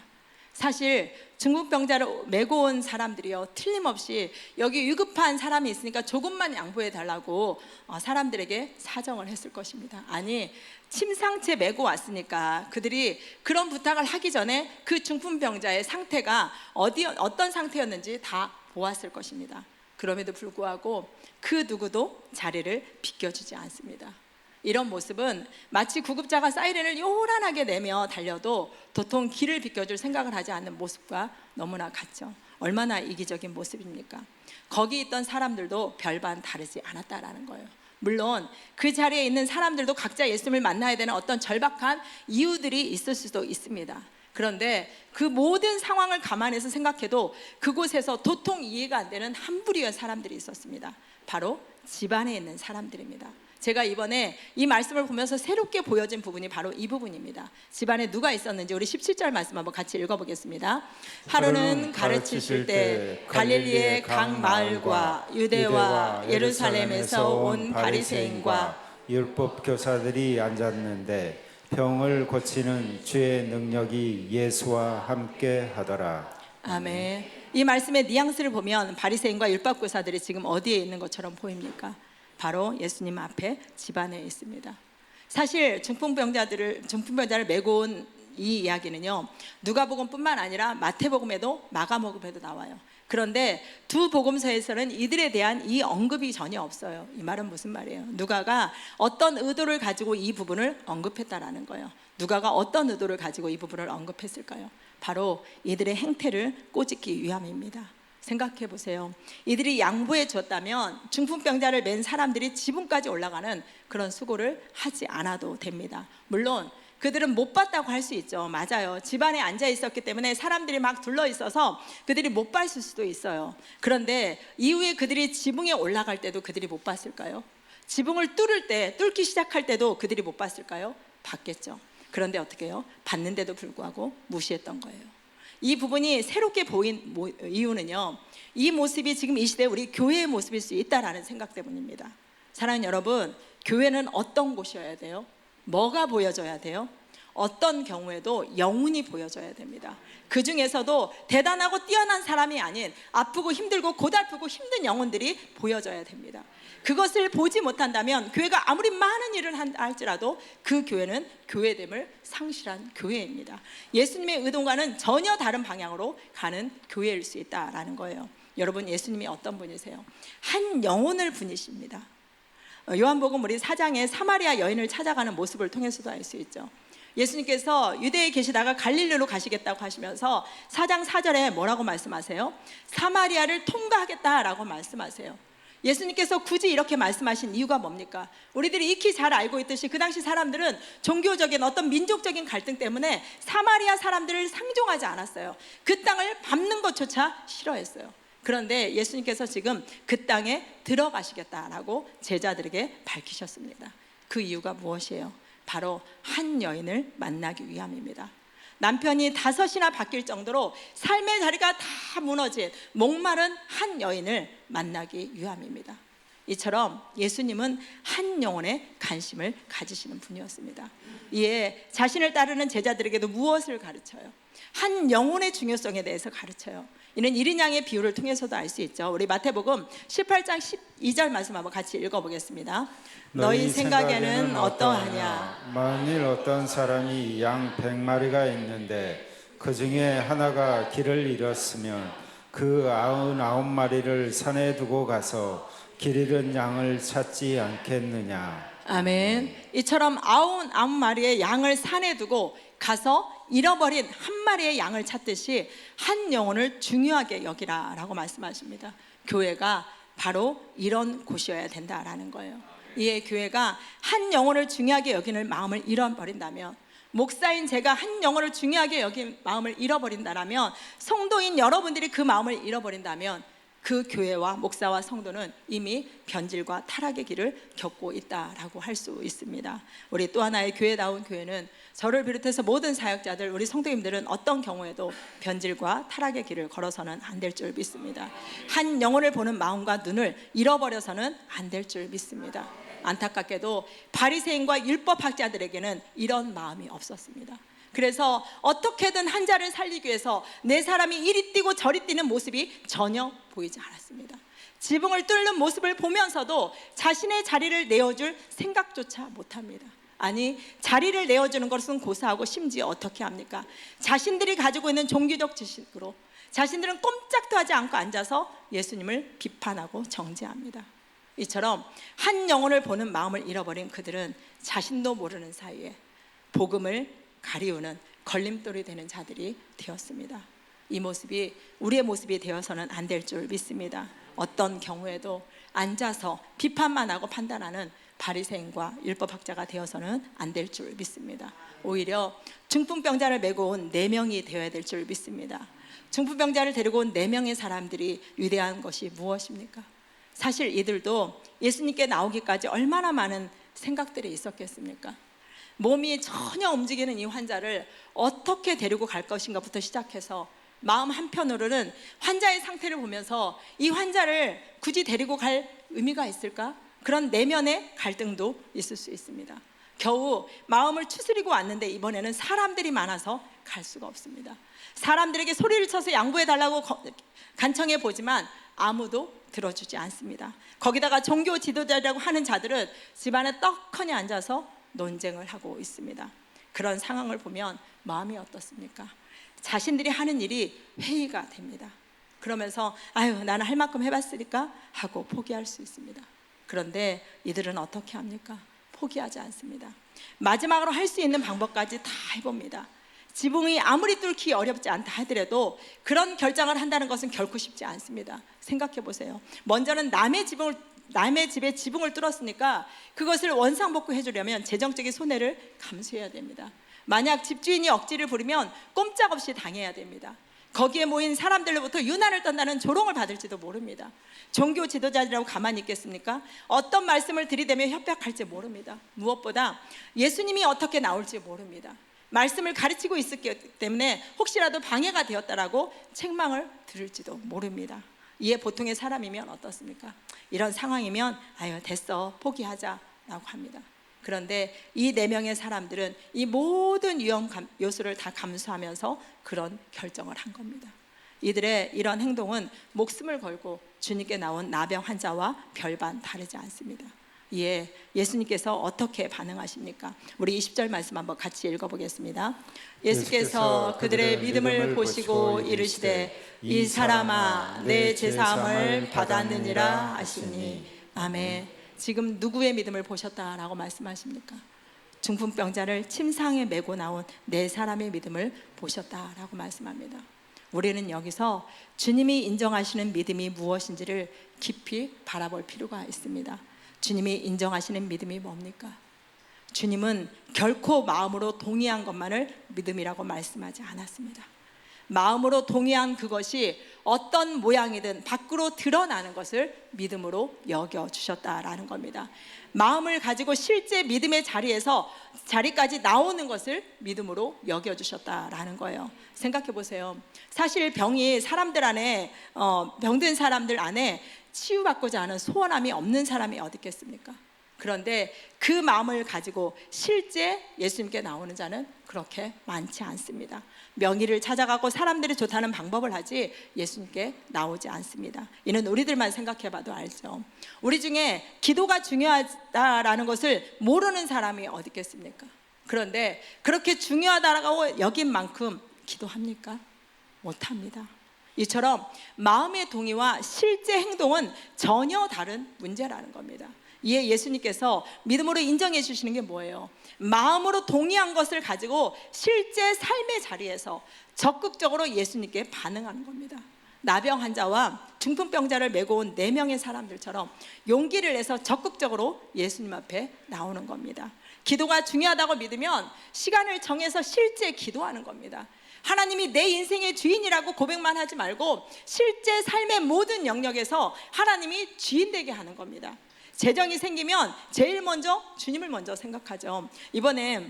사실 중풍병자를 메고 온 사람들이요, 틀림없이 여기 위급한 사람이 있으니까 조금만 양보해 달라고 사람들에게 사정을 했을 것입니다. 아니, 침상채 메고 왔으니까 그들이 그런 부탁을 하기 전에 그 중풍병자의 상태가 어떤 상태였는지 다 보았을 것입니다. 그럼에도 불구하고 그 누구도 자리를 비켜주지 않습니다. 이런 모습은 마치 구급자가 사이렌을 요란하게 내며 달려도 도통 길을 비켜줄 생각을 하지 않는 모습과 너무나 같죠. 얼마나 이기적인 모습입니까? 거기 있던 사람들도 별반 다르지 않았다라는 거예요. 물론 그 자리에 있는 사람들도 각자 예수님을 만나야 되는 어떤 절박한 이유들이 있을 수도 있습니다. 그런데 그 모든 상황을 감안해서 생각해도 그곳에서 도통 이해가 안 되는 한 부류의 사람들이 있었습니다. 바로 집안에 있는 사람들입니다. 제가 이번에 이 말씀을 보면서 새롭게 보여진 부분이 바로 이 부분입니다. 집안에 누가 있었는지 우리 17절 말씀 한번 같이 읽어보겠습니다. 하루는 가르치실 때 갈릴리의 각 마을과 유대와 예루살렘에서 온 바리새인과
율법 교사들이 앉았는데 병을 고치는 주의 능력이 예수와 함께 하더라.
아멘. 이 말씀의 뉘앙스를 보면 바리새인과 율법교사들이 지금 어디에 있는 것처럼 보입니까? 바로 예수님 앞에 집안에 있습니다. 사실 중풍병자를 메고 온 이 이야기는요, 누가복음뿐만 아니라 마태복음에도 마가복음에도 나와요. 그런데 두 복음서에서는 이들에 대한 이 언급이 전혀 없어요. 이 말은 무슨 말이에요? 누가가 어떤 의도를 가지고 이 부분을 언급했다라는 거예요. 누가가 어떤 의도를 가지고 이 부분을 언급했을까요? 바로 이들의 행태를 꼬집기 위함입니다. 생각해 보세요. 이들이 양보해 줬다면 중풍병자를 맨 사람들이 지붕까지 올라가는 그런 수고를 하지 않아도 됩니다. 물론 그들은 못 봤다고 할 수 있죠. 맞아요. 집안에 앉아 있었기 때문에 사람들이 막 둘러 있어서 그들이 못 봤을 수도 있어요. 그런데 이후에 그들이 지붕에 올라갈 때도 그들이 못 봤을까요? 지붕을 뚫기 시작할 때도 그들이 못 봤을까요? 봤겠죠. 그런데 어떻게 해요? 봤는데도 불구하고 무시했던 거예요. 이 부분이 새롭게 보인 이유는요, 이 모습이 지금 이 시대에 우리 교회의 모습일 수 있다라는 생각 때문입니다. 사랑하는 여러분, 교회는 어떤 곳이어야 돼요? 뭐가 보여져야 돼요? 어떤 경우에도 영혼이 보여져야 됩니다. 그 중에서도 대단하고 뛰어난 사람이 아닌 아프고 힘들고 고달프고 힘든 영혼들이 보여져야 됩니다. 그것을 보지 못한다면 교회가 아무리 많은 일을 할지라도 그 교회는 교회됨을 상실한 교회입니다. 예수님의 의도와는 전혀 다른 방향으로 가는 교회일 수 있다라는 거예요. 여러분, 예수님이 어떤 분이세요? 한 영혼을 분이십니다. 요한복음 우리 4장에 사마리아 여인을 찾아가는 모습을 통해서도 알 수 있죠. 예수님께서 유대에 계시다가 갈릴리로 가시겠다고 하시면서 4장 4절에 뭐라고 말씀하세요? 사마리아를 통과하겠다라고 말씀하세요. 예수님께서 굳이 이렇게 말씀하신 이유가 뭡니까? 우리들이 익히 잘 알고 있듯이 그 당시 사람들은 종교적인 어떤 민족적인 갈등 때문에 사마리아 사람들을 상종하지 않았어요. 그 땅을 밟는 것조차 싫어했어요. 그런데 예수님께서 지금 그 땅에 들어가시겠다라고 제자들에게 밝히셨습니다. 그 이유가 무엇이에요? 바로 한 여인을 만나기 위함입니다. 남편이 5이나 바뀔 정도로 삶의 자리가 다 무너진 목마른 한 여인을 만나기 위함입니다. 이처럼 예수님은 한 영혼에 관심을 가지시는 분이었습니다. 이에 자신을 따르는 제자들에게도 무엇을 가르쳐요? 한 영혼의 중요성에 대해서 가르쳐요. 이는 1인 양의 비유를 통해서도 알 수 있죠. 우리 마태복음 18장 12절 말씀 한번 같이 읽어보겠습니다. 너희 생각에는 어떠하냐?
만일 어떤 사람이 양 100마리가 있는데 그 중에 하나가 길을 잃었으면 그 99마리를 산에 두고 가서 길 잃은 양을 찾지 않겠느냐.
아멘. 이처럼 99마리의 양을 산에 두고 가서 잃어버린 한 마리의 양을 찾듯이 한 영혼을 중요하게 여기라라고 말씀하십니다. 교회가 바로 이런 곳이어야 된다라는 거예요. 이에 교회가 한 영혼을 중요하게 여기는 마음을 잃어버린다면, 목사인 제가 한 영혼을 중요하게 여긴 마음을 잃어버린다라면, 성도인 여러분들이 그 마음을 잃어버린다면 그 교회와 목사와 성도는 이미 변질과 타락의 길을 겪고 있다라고 할 수 있습니다. 우리 또 하나의 교회다운 교회는 저를 비롯해서 모든 사역자들, 우리 성도님들은 어떤 경우에도 변질과 타락의 길을 걸어서는 안 될 줄 믿습니다. 한 영혼을 보는 마음과 눈을 잃어버려서는 안 될 줄 믿습니다. 안타깝게도 바리새인과 율법학자들에게는 이런 마음이 없었습니다. 그래서 어떻게든 한 자를 살리기 위해서 내 사람이 이리 뛰고 저리 뛰는 모습이 전혀 보이지 않았습니다. 지붕을 뚫는 모습을 보면서도 자신의 자리를 내어줄 생각조차 못합니다. 아니, 자리를 내어주는 것은 고사하고 심지어 어떻게 합니까? 자신들이 가지고 있는 종교적 지식으로 자신들은 꼼짝도 하지 않고 앉아서 예수님을 비판하고 정죄합니다. 이처럼 한 영혼을 보는 마음을 잃어버린 그들은 자신도 모르는 사이에 복음을 가리우는 걸림돌이 되는 자들이 되었습니다. 이 모습이 우리의 모습이 되어서는 안 될 줄 믿습니다. 어떤 경우에도 앉아서 비판만 하고 판단하는 바리새인과 율법학자가 되어서는 안 될 줄 믿습니다. 오히려 중풍병자를 메고 온 4명이 되어야 될 줄 믿습니다. 중풍병자를 데리고 온 4명의 사람들이 위대한 것이 무엇입니까? 사실 이들도 예수님께 나오기까지 얼마나 많은 생각들이 있었겠습니까? 몸이 전혀 움직이는 이 환자를 어떻게 데리고 갈 것인가부터 시작해서 마음 한편으로는 환자의 상태를 보면서 이 환자를 굳이 데리고 갈 의미가 있을까? 그런 내면의 갈등도 있을 수 있습니다. 겨우 마음을 추스리고 왔는데 이번에는 사람들이 많아서 갈 수가 없습니다. 사람들에게 소리를 쳐서 양보해달라고 간청해 보지만 아무도 들어주지 않습니다. 거기다가 종교 지도자라고 하는 자들은 집안에 떡하니 앉아서 논쟁을 하고 있습니다. 그런 상황을 보면 마음이 어떻습니까? 자신들이 하는 일이 회의가 됩니다. 그러면서 아유, 나는 할 만큼 해봤으니까 하고 포기할 수 있습니다. 그런데 이들은 어떻게 합니까? 포기하지 않습니다. 마지막으로 할 수 있는 방법까지 다 해봅니다. 지붕이 아무리 뚫기 어렵지 않다 하더라도 그런 결정을 한다는 것은 결코 쉽지 않습니다. 생각해 보세요. 먼저는 남의 집에 지붕을 뚫었으니까 그것을 원상복구 해주려면 재정적인 손해를 감수해야 됩니다. 만약 집주인이 억지를 부리면 꼼짝없이 당해야 됩니다. 거기에 모인 사람들로부터 유난을 떤다는 조롱을 받을지도 모릅니다. 종교 지도자들이라고 가만히 있겠습니까? 어떤 말씀을 들이대며 협박할지 모릅니다. 무엇보다 예수님이 어떻게 나올지 모릅니다. 말씀을 가르치고 있었기 때문에 혹시라도 방해가 되었다라고 책망을 들을지도 모릅니다. 이에 보통의 사람이면 어떻습니까? 이런 상황이면 아유, 됐어, 포기하자라고 합니다. 그런데 이 4명의 사람들은 이 모든 위험 요소를 다 감수하면서 그런 결정을 한 겁니다. 이들의 이런 행동은 목숨을 걸고 주님께 나온 나병 환자와 별반 다르지 않습니다. 이에 예수님께서 어떻게 반응하십니까? 우리 20절 말씀 한번 같이 읽어보겠습니다. 예수께서 그들의 믿음을 보시고 이르시되 이 사람아, 내 제사함을 받았느니라 하시니. 아멘. 지금 누구의 믿음을 보셨다라고 말씀하십니까? 중풍병자를 침상에 메고 나온 4사람의 믿음을 보셨다라고 말씀합니다. 우리는 여기서 주님이 인정하시는 믿음이 무엇인지를 깊이 바라볼 필요가 있습니다. 주님이 인정하시는 믿음이 뭡니까? 주님은 결코 마음으로 동의한 것만을 믿음이라고 말씀하지 않았습니다. 마음으로 동의한 그것이 어떤 모양이든 밖으로 드러나는 것을 믿음으로 여겨주셨다라는 겁니다. 마음을 가지고 실제 믿음의 자리까지 나오는 것을 믿음으로 여겨주셨다라는 거예요. 생각해 보세요. 사실 병이 사람들 안에 병든 사람들 안에 치유받고자 하는 소원함이 없는 사람이 어디 있겠습니까? 그런데 그 마음을 가지고 실제 예수님께 나오는 자는 그렇게 많지 않습니다. 명의를 찾아가고 사람들이 좋다는 방법을 하지 예수님께 나오지 않습니다. 이는 우리들만 생각해봐도 알죠. 우리 중에 기도가 중요하다라는 것을 모르는 사람이 어디 있겠습니까? 그런데 그렇게 중요하다라고 여긴 만큼 기도합니까? 못합니다. 이처럼 마음의 동의와 실제 행동은 전혀 다른 문제라는 겁니다. 이에 예수님께서 믿음으로 인정해 주시는 게 뭐예요? 마음으로 동의한 것을 가지고 실제 삶의 자리에서 적극적으로 예수님께 반응하는 겁니다. 나병 환자와 중풍병자를 메고 온 4명의 사람들처럼 용기를 내서 적극적으로 예수님 앞에 나오는 겁니다. 기도가 중요하다고 믿으면 시간을 정해서 실제 기도하는 겁니다. 하나님이 내 인생의 주인이라고 고백만 하지 말고 실제 삶의 모든 영역에서 하나님이 주인 되게 하는 겁니다. 재정이 생기면 제일 먼저 주님을 먼저 생각하죠. 이번에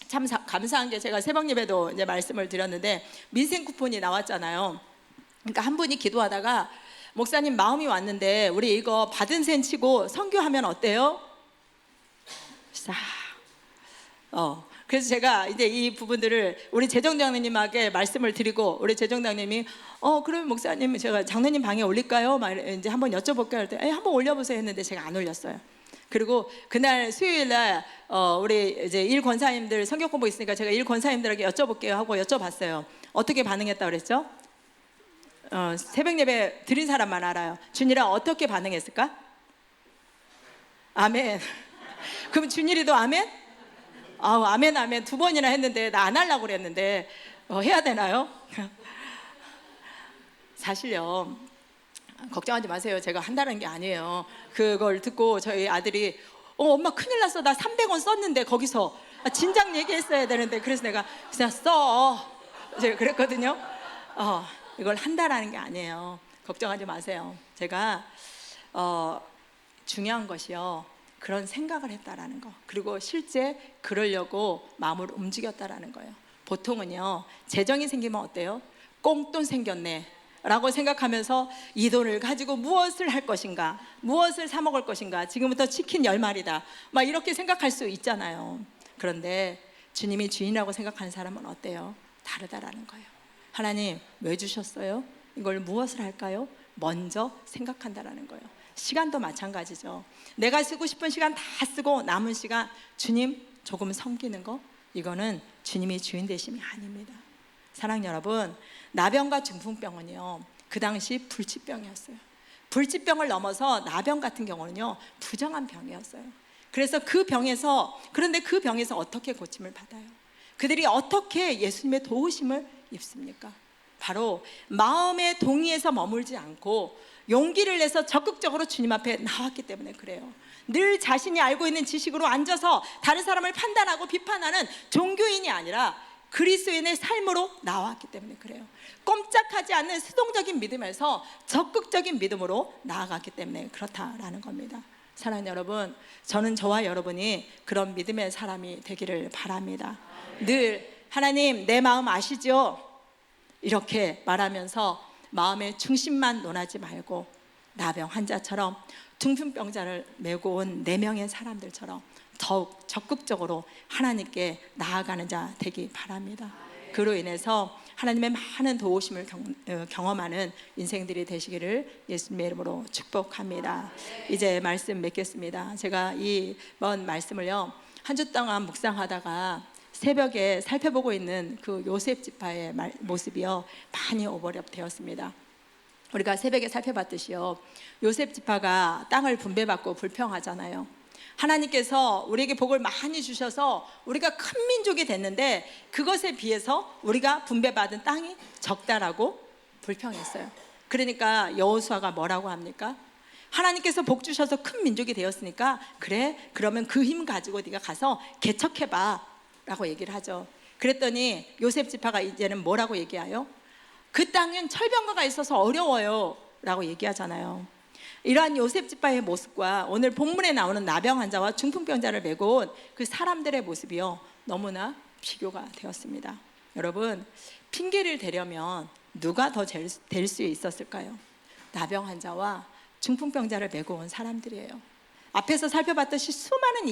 참 감사한 게 제가 새벽 예배도 이제 말씀을 드렸는데 민생 쿠폰이 나왔잖아요. 그러니까 한 분이 기도하다가 목사님 마음이 왔는데 우리 이거 받은 셈 치고 선교하면 어때요? 그래서 제가 이제 이 부분들을 우리 재정장로님에게 말씀을 드리고 우리 재정장로님이 그러면 목사님 제가 장로님 방에 올릴까요? 막 이제 한번 여쭤볼까요? 할 때 한번 올려보세요 했는데 제가 안 올렸어요. 그리고 그날 수요일날 우리 이제 일 권사님들 성경 공부 있으니까 제가 일 권사님들에게 여쭤볼게요 하고 여쭤봤어요. 어떻게 반응했다 그랬죠? 새벽 예배 드린 사람만 알아요. 준일아 어떻게 반응했을까? 아멘. 그럼 준일이도 아멘? 아멘 아멘 2번이나 했는데 나 안 하려고 그랬는데 해야 되나요? 사실요 걱정하지 마세요. 제가 한다는 게 아니에요. 그걸 듣고 저희 아들이 엄마 큰일 났어. 나 300원 썼는데 거기서 진작 얘기했어야 되는데 그래서 내가 그냥 제가 그랬거든요. 이걸 한다라는 게 아니에요. 걱정하지 마세요. 제가 중요한 것이요 그런 생각을 했다라는 거, 그리고 실제 그러려고 마음을 움직였다라는 거예요. 보통은요 재정이 생기면 어때요? 꽁돈 생겼네 라고 생각하면서 이 돈을 가지고 무엇을 할 것인가, 무엇을 사 먹을 것인가, 지금부터 치킨 10마리다 막 이렇게 생각할 수 있잖아요. 그런데 주님이 주인이라고 생각하는 사람은 어때요? 다르다라는 거예요. 하나님 왜 주셨어요? 이걸 무엇을 할까요? 먼저 생각한다라는 거예요. 시간도 마찬가지죠. 내가 쓰고 싶은 시간 다 쓰고 남은 시간 주님 조금 섬기는 거, 이거는 주님이 주인 되심이 아닙니다. 사랑하는 여러분, 나병과 중풍병은요 그 당시 불치병이었어요. 불치병을 넘어서 나병 같은 경우는요 부정한 병이었어요. 그래서 그런데 그 병에서 어떻게 고침을 받아요? 그들이 어떻게 예수님의 도우심을 입습니까? 바로 마음의 동의에서 머물지 않고 용기를 내서 적극적으로 주님 앞에 나왔기 때문에 그래요. 늘 자신이 알고 있는 지식으로 앉아서 다른 사람을 판단하고 비판하는 종교인이 아니라 그리스도인의 삶으로 나왔기 때문에 그래요. 꼼짝하지 않는 수동적인 믿음에서 적극적인 믿음으로 나아갔기 때문에 그렇다라는 겁니다. 사랑하는 여러분, 저는 저와 여러분이 그런 믿음의 사람이 되기를 바랍니다. 늘 하나님 내 마음 아시죠? 이렇게 말하면서 마음의 중심만 논하지 말고 나병 환자처럼 중풍병자를 메고 온 4명의 사람들처럼 더욱 적극적으로 하나님께 나아가는 자 되기 바랍니다. 그로 인해서 하나님의 많은 도우심을 경험하는 인생들이 되시기를 예수님의 이름으로 축복합니다. 이제 말씀 맺겠습니다. 제가 이번 말씀을요 한 주 동안 묵상하다가 새벽에 살펴보고 있는 그 요셉 지파의 모습이요 많이 오버랩 되었습니다. 우리가 새벽에 살펴봤듯이요 요셉 지파가 땅을 분배받고 불평하잖아요. 하나님께서 우리에게 복을 많이 주셔서 우리가 큰 민족이 됐는데 그것에 비해서 우리가 분배받은 땅이 적다라고 불평했어요. 그러니까 여호수아가 뭐라고 합니까? 하나님께서 복 주셔서 큰 민족이 되었으니까 그래 그러면 그 힘 가지고 네가 가서 개척해봐 라고 얘기를 하죠. 그랬더니 요셉 지파가 이제는 뭐라고 얘기해요? 그 땅은 철병거가 있어서 어려워요 라고 얘기하잖아요. 이러한 요셉 지파의 모습과 오늘 본문에 나오는 나병 환자와 중풍병자를 메고 온 그 사람들의 모습이요, 너무나 비교가 되었습니다. 여러분, 핑계를 대려면 누가 더 될 수 있었을까요? 나병 환자와 중풍병자를 메고 온 사람들이에요. 앞에서 살펴봤듯이 수많은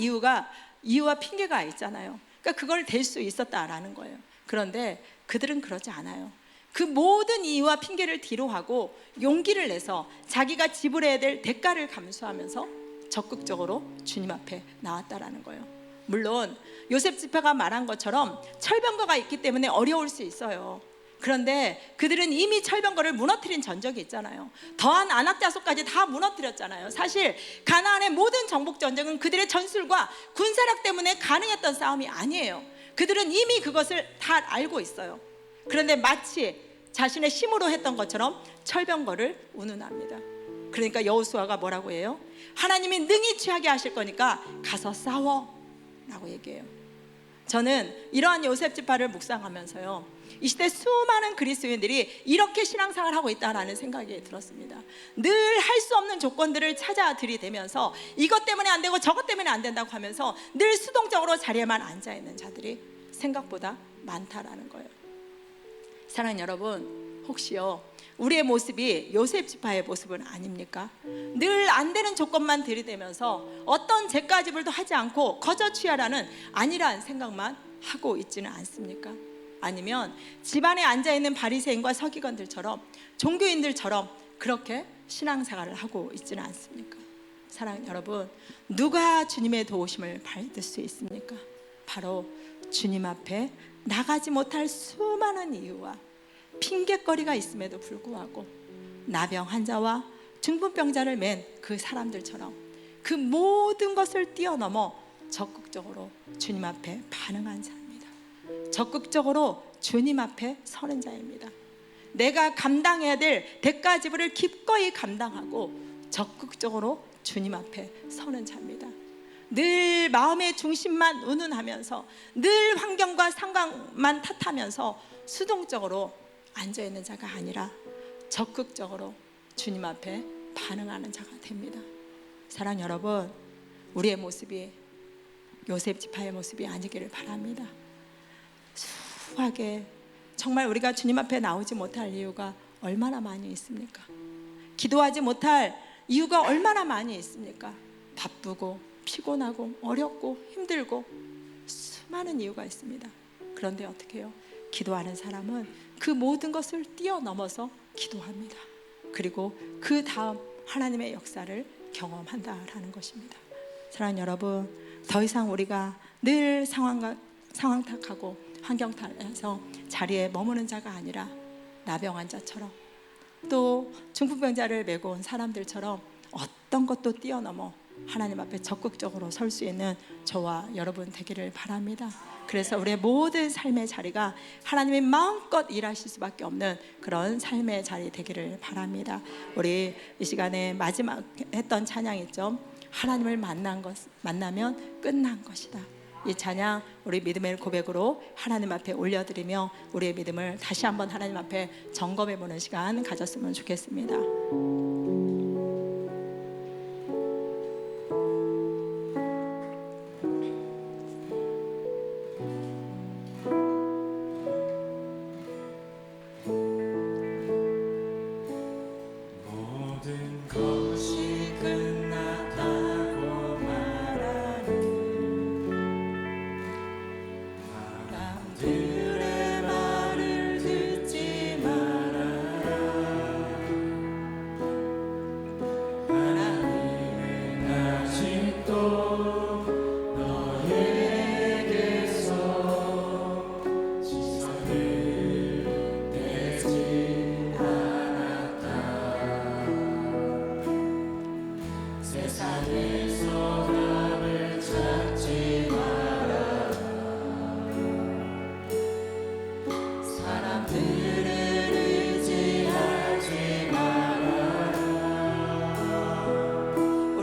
이유와 핑계가 있잖아요. 그러니까 그걸 댈 수 있었다라는 거예요. 그런데 그들은 그러지 않아요. 그 모든 이유와 핑계를 뒤로하고 용기를 내서 자기가 지불해야 될 대가를 감수하면서 적극적으로 주님 앞에 나왔다라는 거예요. 물론 요셉 지파가 말한 것처럼 철병거가 있기 때문에 어려울 수 있어요. 그런데 그들은 이미 철병거를 무너뜨린 전적이 있잖아요. 더한 안악자손까지 다 무너뜨렸잖아요. 사실 가나안의 모든 정복 전쟁은 그들의 전술과 군사력 때문에 가능했던 싸움이 아니에요. 그들은 이미 그것을 다 알고 있어요. 그런데 마치 자신의 힘으로 했던 것처럼 철병거를 운운합니다. 그러니까 여호수아가 뭐라고 해요? 하나님이 능히 취하게 하실 거니까 가서 싸워 라고 얘기해요. 저는 이러한 요셉 지파를 묵상하면서요, 이 시대 수많은 그리스도인들이 이렇게 신앙생활을 하고 있다는 생각이 들었습니다. 늘 할 수 없는 조건들을 찾아 들이대면서 이것 때문에 안 되고 저것 때문에 안 된다고 하면서 늘 수동적으로 자리에만 앉아있는 자들이 생각보다 많다라는 거예요. 사랑하는 여러분, 혹시요 우리의 모습이 요셉 지파의 모습은 아닙니까? 늘 안 되는 조건만 들이대면서 어떤 죄가지불도 하지 않고 거저 취하라는 아니란 생각만 하고 있지는 않습니까? 아니면 집안에 앉아있는 바리새인과 서기관들처럼, 종교인들처럼 그렇게 신앙생활을 하고 있지는 않습니까? 사랑하는 여러분, 누가 주님의 도우심을 받을 수 있습니까? 바로 주님 앞에 나가지 못할 수많은 이유와 핑계거리가 있음에도 불구하고 나병 환자와 중풍병자를 맨 그 사람들처럼 그 모든 것을 뛰어넘어 적극적으로 주님 앞에 반응한 자입니다. 적극적으로 주님 앞에 서는 자입니다. 내가 감당해야 될 대가 지불을 기꺼이 감당하고 적극적으로 주님 앞에 서는 자입니다. 늘 마음의 중심만 운운하면서 늘 환경과 상황만 탓하면서 수동적으로 앉아있는 자가 아니라 적극적으로 주님 앞에 반응하는 자가 됩니다. 사랑 여러분, 우리의 모습이 요셉 지파의 모습이 아니기를 바랍니다. 수하게 정말 우리가 주님 앞에 나오지 못할 이유가 얼마나 많이 있습니까? 기도하지 못할 이유가 얼마나 많이 있습니까? 바쁘고 피곤하고 어렵고 힘들고 수많은 이유가 있습니다. 그런데 어떻게 해요? 기도하는 사람은 그 모든 것을 뛰어넘어서 기도합니다. 그리고 그 다음 하나님의 역사를 경험한다라는 것입니다. 사랑하는 여러분, 더 이상 우리가 늘 상황 탓하고 환경 탓해서 자리에 머무는 자가 아니라 나병 환자처럼 또 중풍병자를 메고 온 사람들처럼 어떤 것도 뛰어넘어 하나님 앞에 적극적으로 설 수 있는 저와 여러분 되기를 바랍니다. 그래서 우리의 모든 삶의 자리가 하나님이 마음껏 일하실 수밖에 없는 그런 삶의 자리 되기를 바랍니다. 우리 이 시간에 마지막 했던 찬양 있죠? 하나님을 만나면 끝난 것이다. 이 찬양 우리 믿음의 고백으로 하나님 앞에 올려드리며 우리의 믿음을 다시 한번 하나님 앞에 점검해보는 시간 가졌으면 좋겠습니다.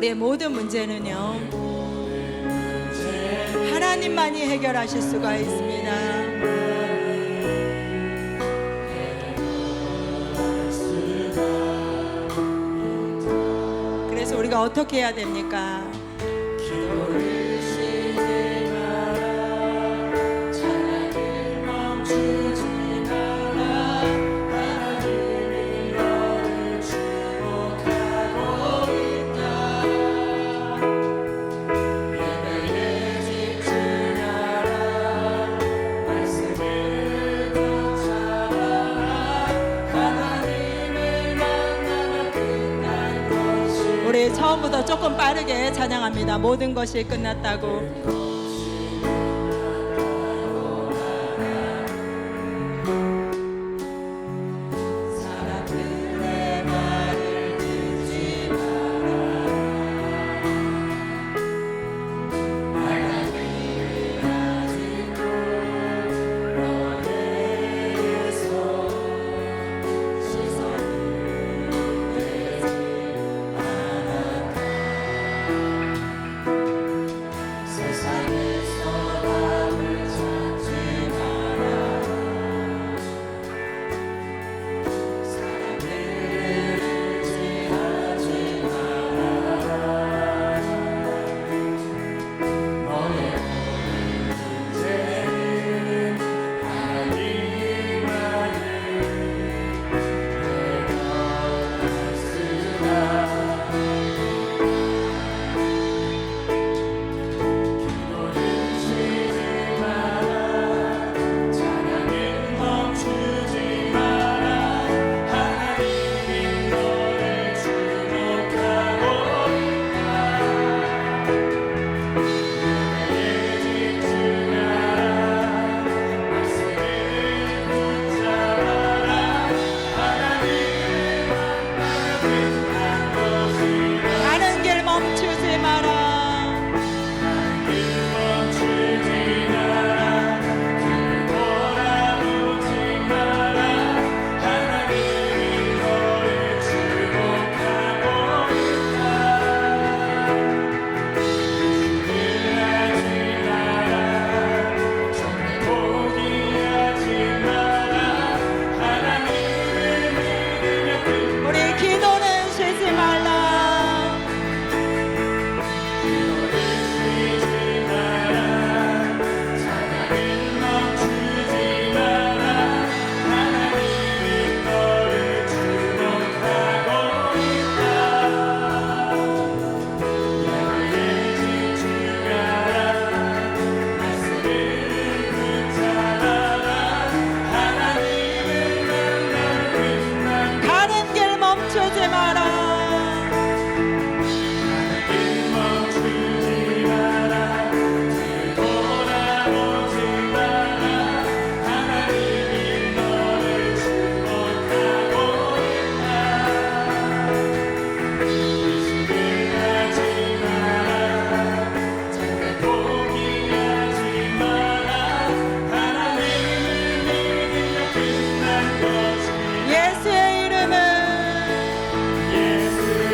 우리의 모든 문제는요 하나님만이 해결하실 수가 있습니다. 우리가 어떻게 해야 됩니까?
기도를 쉬지 마라 찬양을 멈추지 마라 하나님이 너를 주목하고 있다 예배에 집중하라 말씀을 붙잡아라 하나님을 만나면 끝난 것이
우리 처음부터 조금 빠르게 찬양합니다. 모든 것이 끝났다고.
사람들의 말을 듣지 마라 하나님은 아직도 너의 손 시선을 떼지 않았다 세상에서 답을 찾지 마라 사람들을 의지하지 마라 너의 모든 문제는 하나님만을 해결할 수다 기도를 쉬지 마라 찬양을 멈추지 마라 하나님이 너를 주목하고 있다 예배에 집중하라 말씀을 붙잡아라 하나님을 만나면 끝난 것이라
가는 길 멈추지 마라.
멈추지 마라 돌아보지 마라 하나님이 너를 주목하고 있다 주의하지 마라 정말 포기하지 마라 하나님을 믿으며 끝
우리 기도는 쉬지 말라.
기도를 쉬지 마라 찬양을 멈추지 마라 하나님이 너를 주목하고 있다 예배에 집중하라 말씀을 붙잡아라 하나님을 만나면 끝난
가는 길 멈추지 마라.
길 멈추지 마라 돌아보지 마라 하나님이 너를 주목하고 있다 의심하지 마라 절대 포기하지 마라 하나님을 믿으며 끝난 것이
예수의 이름은
예수의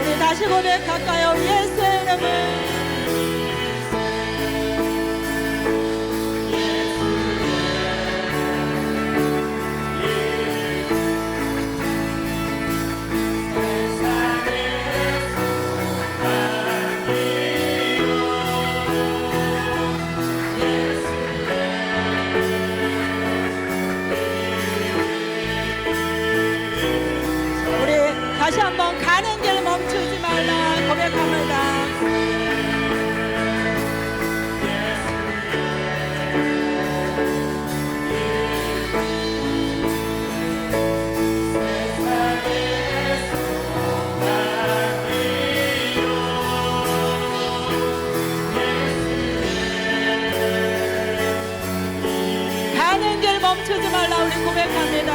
우리 다시 고백할까요? 예수의 이름은 우리 다시 한번 가는 길 멈추지 말라 고백합니다. 가는 길 멈추지 말라 우리 고백합니다.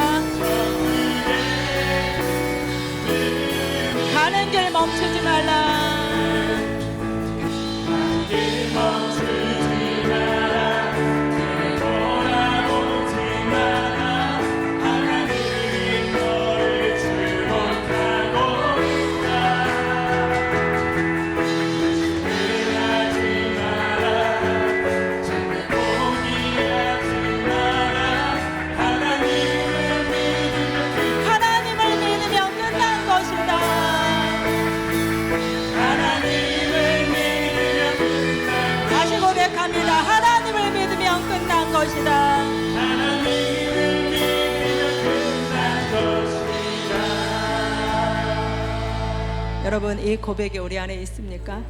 가는 길 멈추지 말라.
길 멈추지 마라 돌아보지 마라 하나님
것이다.
하나님을 믿으면 끝난 것이다.
여러분, 이 고백이 우리 안에 있습니까?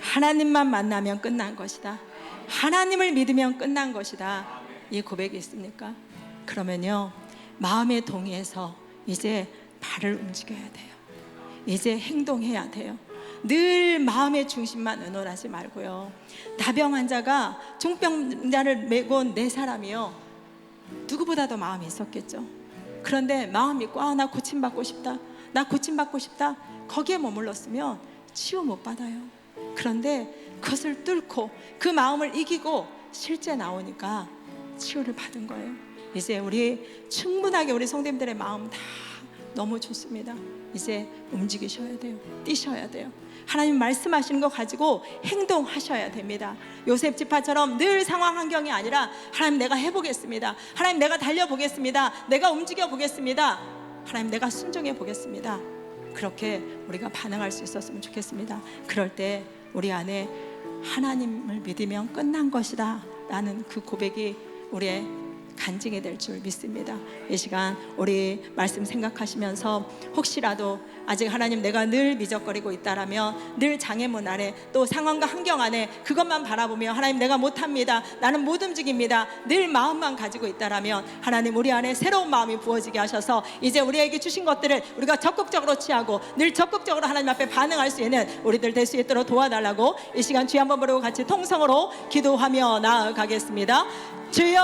하나님만 만나면 끝난 것이다. 하나님을 믿으면 끝난 것이다. 이 고백이 있습니까? 그러면요, 마음에 동의해서 이제 발을 움직여야 돼요. 이제 행동해야 돼요. 늘 마음의 중심만 의논하지 말고요. 나병 환자가 중병자를 메고 온 네 사람이요, 누구보다도 마음이 있었겠죠. 그런데 마음이 나 고침받고 싶다, 나 고침받고 싶다, 거기에 머물렀으면 치유 못 받아요. 그런데 그것을 뚫고 그 마음을 이기고 실제 나오니까 치유를 받은 거예요. 이제 우리 충분하게 우리 성도님들의 마음 다 너무 좋습니다. 이제 움직이셔야 돼요. 뛰셔야 돼요. 하나님 말씀하시는 거 가지고 행동하셔야 됩니다. 요셉 지파처럼 늘 상황 환경이 아니라 하나님 내가 해보겠습니다. 하나님 내가 달려보겠습니다. 내가 움직여 보겠습니다. 하나님 내가 순종해 보겠습니다. 그렇게 우리가 반응할 수 있었으면 좋겠습니다. 그럴 때 우리 안에 하나님을 믿으면 끝난 것이다 라는 그 고백이 우리의 간증이 될 줄 믿습니다. 이 시간 우리 말씀 생각하시면서 혹시라도 아직 하나님 내가 늘 미적거리고 있다라면, 늘 장애문 아래 또 상황과 환경 안에 그것만 바라보며 하나님 내가 못합니다, 나는 못 움직입니다, 늘 마음만 가지고 있다라면 하나님 우리 안에 새로운 마음이 부어지게 하셔서 이제 우리에게 주신 것들을 우리가 적극적으로 취하고 늘 적극적으로 하나님 앞에 반응할 수 있는 우리들 될 수 있도록 도와달라고 이 시간 주여 한번 부르고 같이 통성으로 기도하며 나아가겠습니다. 주여,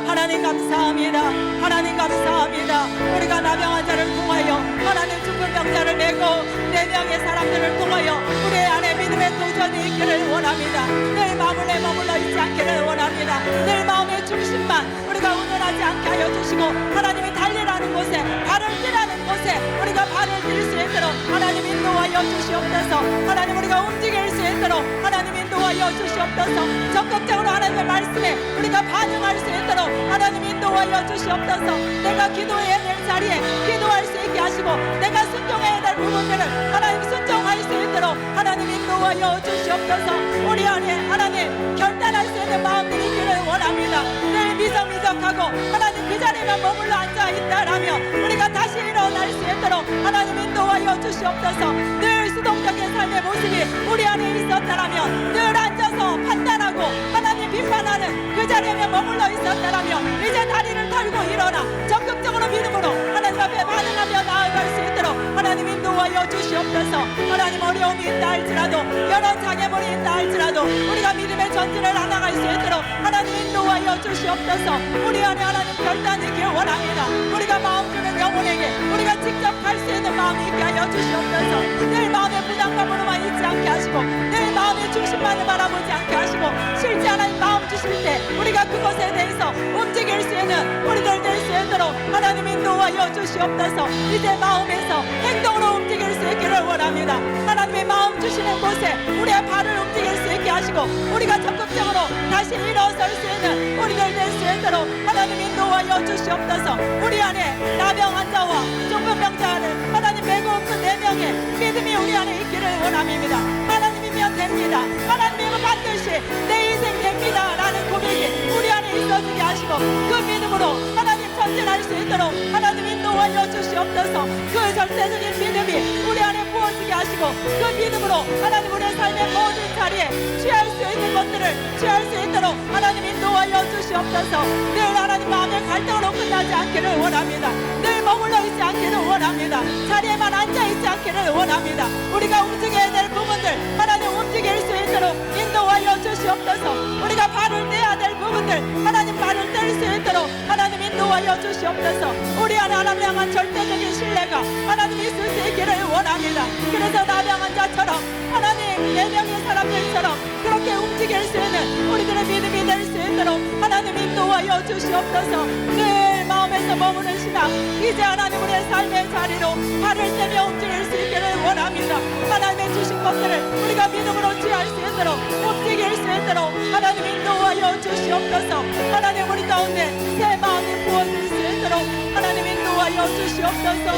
하나님 감사합니다. 하나님 감사합니다. 우리가 나병 환자를 통하여 하나님 죽은 병자를 메고 4명의 사람들을 통하여 우리 안에 믿음의 도전이 있기를 원합니다. 늘 마음에 머물러 있지 않기를 원합니다. 늘 마음의 중심만 우리가 운운하지 않게 하여 주시고 하나님이 달리라는 곳에, 발을 뛰라는 곳에 우리가 발을 뛸 수 있도록 하나님 인도하여 주시옵소서. 하나님 우리가 움직일 수 있도록 하나님 인도하여 주시옵소서. 적극적으로 하나님의 말씀에 우리가 반응할 수 있도록 하나님 인도하여 주시옵소서. 내가 기도해야 될 자리에 기도할 수 있게 하시고 내가 순종해야 될 부분들을 하나님 순종할 수 있도록 하나님 인도하여 주시옵소서. 우리 안에 하나님 결단할 수 있는 마음들이 있기를 원합니다. 늘 미적미적하고 하나님 그 자리에만 머물러 앉아 있다라면 우리가 다시 일어날 수 있도록 하나님 인도하여 주시옵소서. 늘 수동적인 삶의 모습이 우리 안에 있었다라면, 늘 앉아서 판단하고 하나님 비판하는 그 자리에만 머물러 있었다라면 이제 다리를 털고 일어나 적극적으로 믿음으로 하나님 앞에 반응하며 나아갈 수 있도록 하나님 인도하여 주시옵소서. 하나님 어려움이 있다 할지라도, 여러 장애물이 있다 할지라도 우리가 믿음의 전진을 나아갈 수 있도록 하나님 인도하여 주시옵소서. 우리 안에 하나님 결단이 있길 원합니다. 우리가 마음 주는 영혼에게 우리가 직접 갈 수 있는 마음이 있게 하여 주시옵소서. 늘 마음의 부담감으로만 있지 않게 하시고 늘 마음의 중심만을 바라보지 않게 하시고 실제 하나님 마음 주실 때 우리가 그것에 대해서 움직일 수 있는 우리들 될 수 있도록 하나님 인도하여 주시옵소서. 이제 마음에서 행동으로 움직일 수 있기를 원합니다. 하나님의 마음 주시는 곳에 우리의 발을 움직일 수 있게 하시고 우리가 적극적으로 다시 일어설 수 있는 우리들 될 수 있도록 하나님 인도하여 주시옵소서. 우리 안에 나병 환자와 중풍병자를 하나님 메고 온 그 4명의 믿음이 우리 안에 있기를 원합니다. 하나님이면 됩니다. 하나님이면 반드시 내 인생 됩니다 라는 고백이 우리 안에 있어지게 하시고 그 믿음으로 하나님 전진할 수 있도록 하나님 인도하여 주시옵소서. 그 절대적인 믿음이 우리 안에 부어지게 하시고 그 믿음으로 하나님 우리의 삶의 모든 자리에 취할 수 있는 것들을 취할 수 있도록 하나님 인도하여 주시옵소서. 늘 하나님 마음의 갈등으로 끝나지 않기를 원합니다. 늘 머물러 있지 않기를 원합니다. 자리에만 앉아있지 않기를 원합니다. 우리가 움직여야 될 부분들 하나님 움직일 수 있도록 인도하여 주시옵소서. 우리가 발을 떼야 될 부분들 하나님 발을 뗄 수 있도록 하나님 인도하여 주시옵소서. 우리 안에 하나님 향한 절대적인 신뢰가 하나님 있을 수 있기를 원합니다. 그래서 나병 환자처럼 하나님 4명의 사람들처럼 그렇게 움직일 수 있는 우리들의 믿음이 될 수 있도록 하나님 인도하여 주시옵소서. 늘 마음에서 머무는 신앙 이제 하나님 우리의 삶의 자리로 발을 떼며 움직일 수 있기를 원합니다. 하나님의 주신 것들을 우리가 믿음으로 취할 수 있도록 움직일 수 있도록 하나님 인도하여 주시옵소서. 하나님 우리 가운데 새 마음이 부어질 수 있도록 하나님 인도하여 주시옵소서.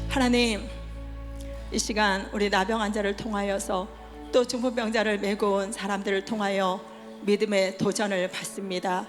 하나님 이 시간 우리 나병 환자를 통하여서 또 중풍병자를 메고 온 사람들을 통하여 믿음의 도전을 받습니다.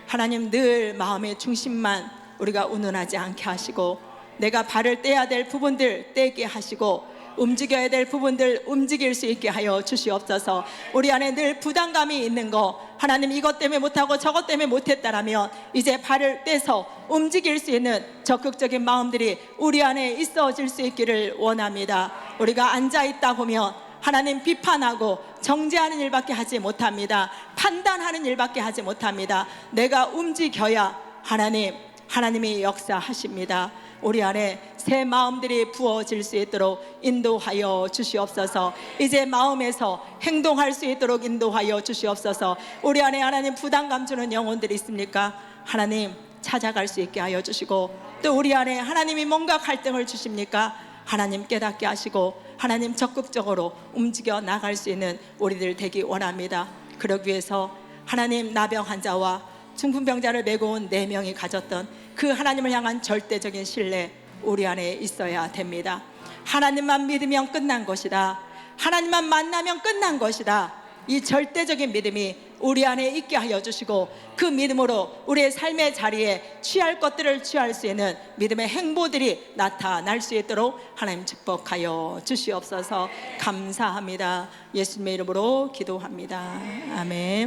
하나님, 늘 마음의 중심만 우리가 운운하지 않게 하시고, 내가 발을 떼야 될 부분들 떼게 하시고, 움직여야 될 부분들 움직일 수 있게 하여 주시옵소서. 우리 안에 늘 부담감이 있는 거, 하나님 이것 때문에 못하고 저것 때문에 못했다라면 이제 발을 떼서 움직일 수 있는 적극적인 마음들이 우리 안에 있어질 수 있기를 원합니다. 우리가 앉아있다 보면 하나님 비판하고 정죄하는 일밖에 하지 못합니다. 판단하는 일밖에 하지 못합니다. 내가 움직여야 하나님이 역사하십니다. 우리 안에 새 마음들이 부어질 수 있도록 인도하여 주시옵소서. 이제 마음에서 행동할 수 있도록 인도하여 주시옵소서. 우리 안에 하나님 부담감 주는 영혼들이 있습니까? 하나님 찾아갈 수 있게 하여 주시고, 또 우리 안에 하나님이 뭔가 갈등을 주십니까? 하나님 깨닫게 하시고 하나님 적극적으로 움직여 나갈 수 있는 우리들 되기 원합니다. 그러기 위해서 하나님, 나병 환자와 중풍병자를 메고 온 4명이 가졌던 그 하나님을 향한 절대적인 신뢰 우리 안에 있어야 됩니다. 하나님만 믿으면 끝난 것이다. 하나님만 만나면 끝난 것이다. 이 절대적인 믿음이 우리 안에 있게 하여 주시고, 그 믿음으로 우리의 삶의 자리에 취할 것들을 취할 수 있는 믿음의 행보들이 나타날 수 있도록 하나님 축복하여 주시옵소서. 감사합니다. 예수님의 이름으로 기도합니다. 아멘.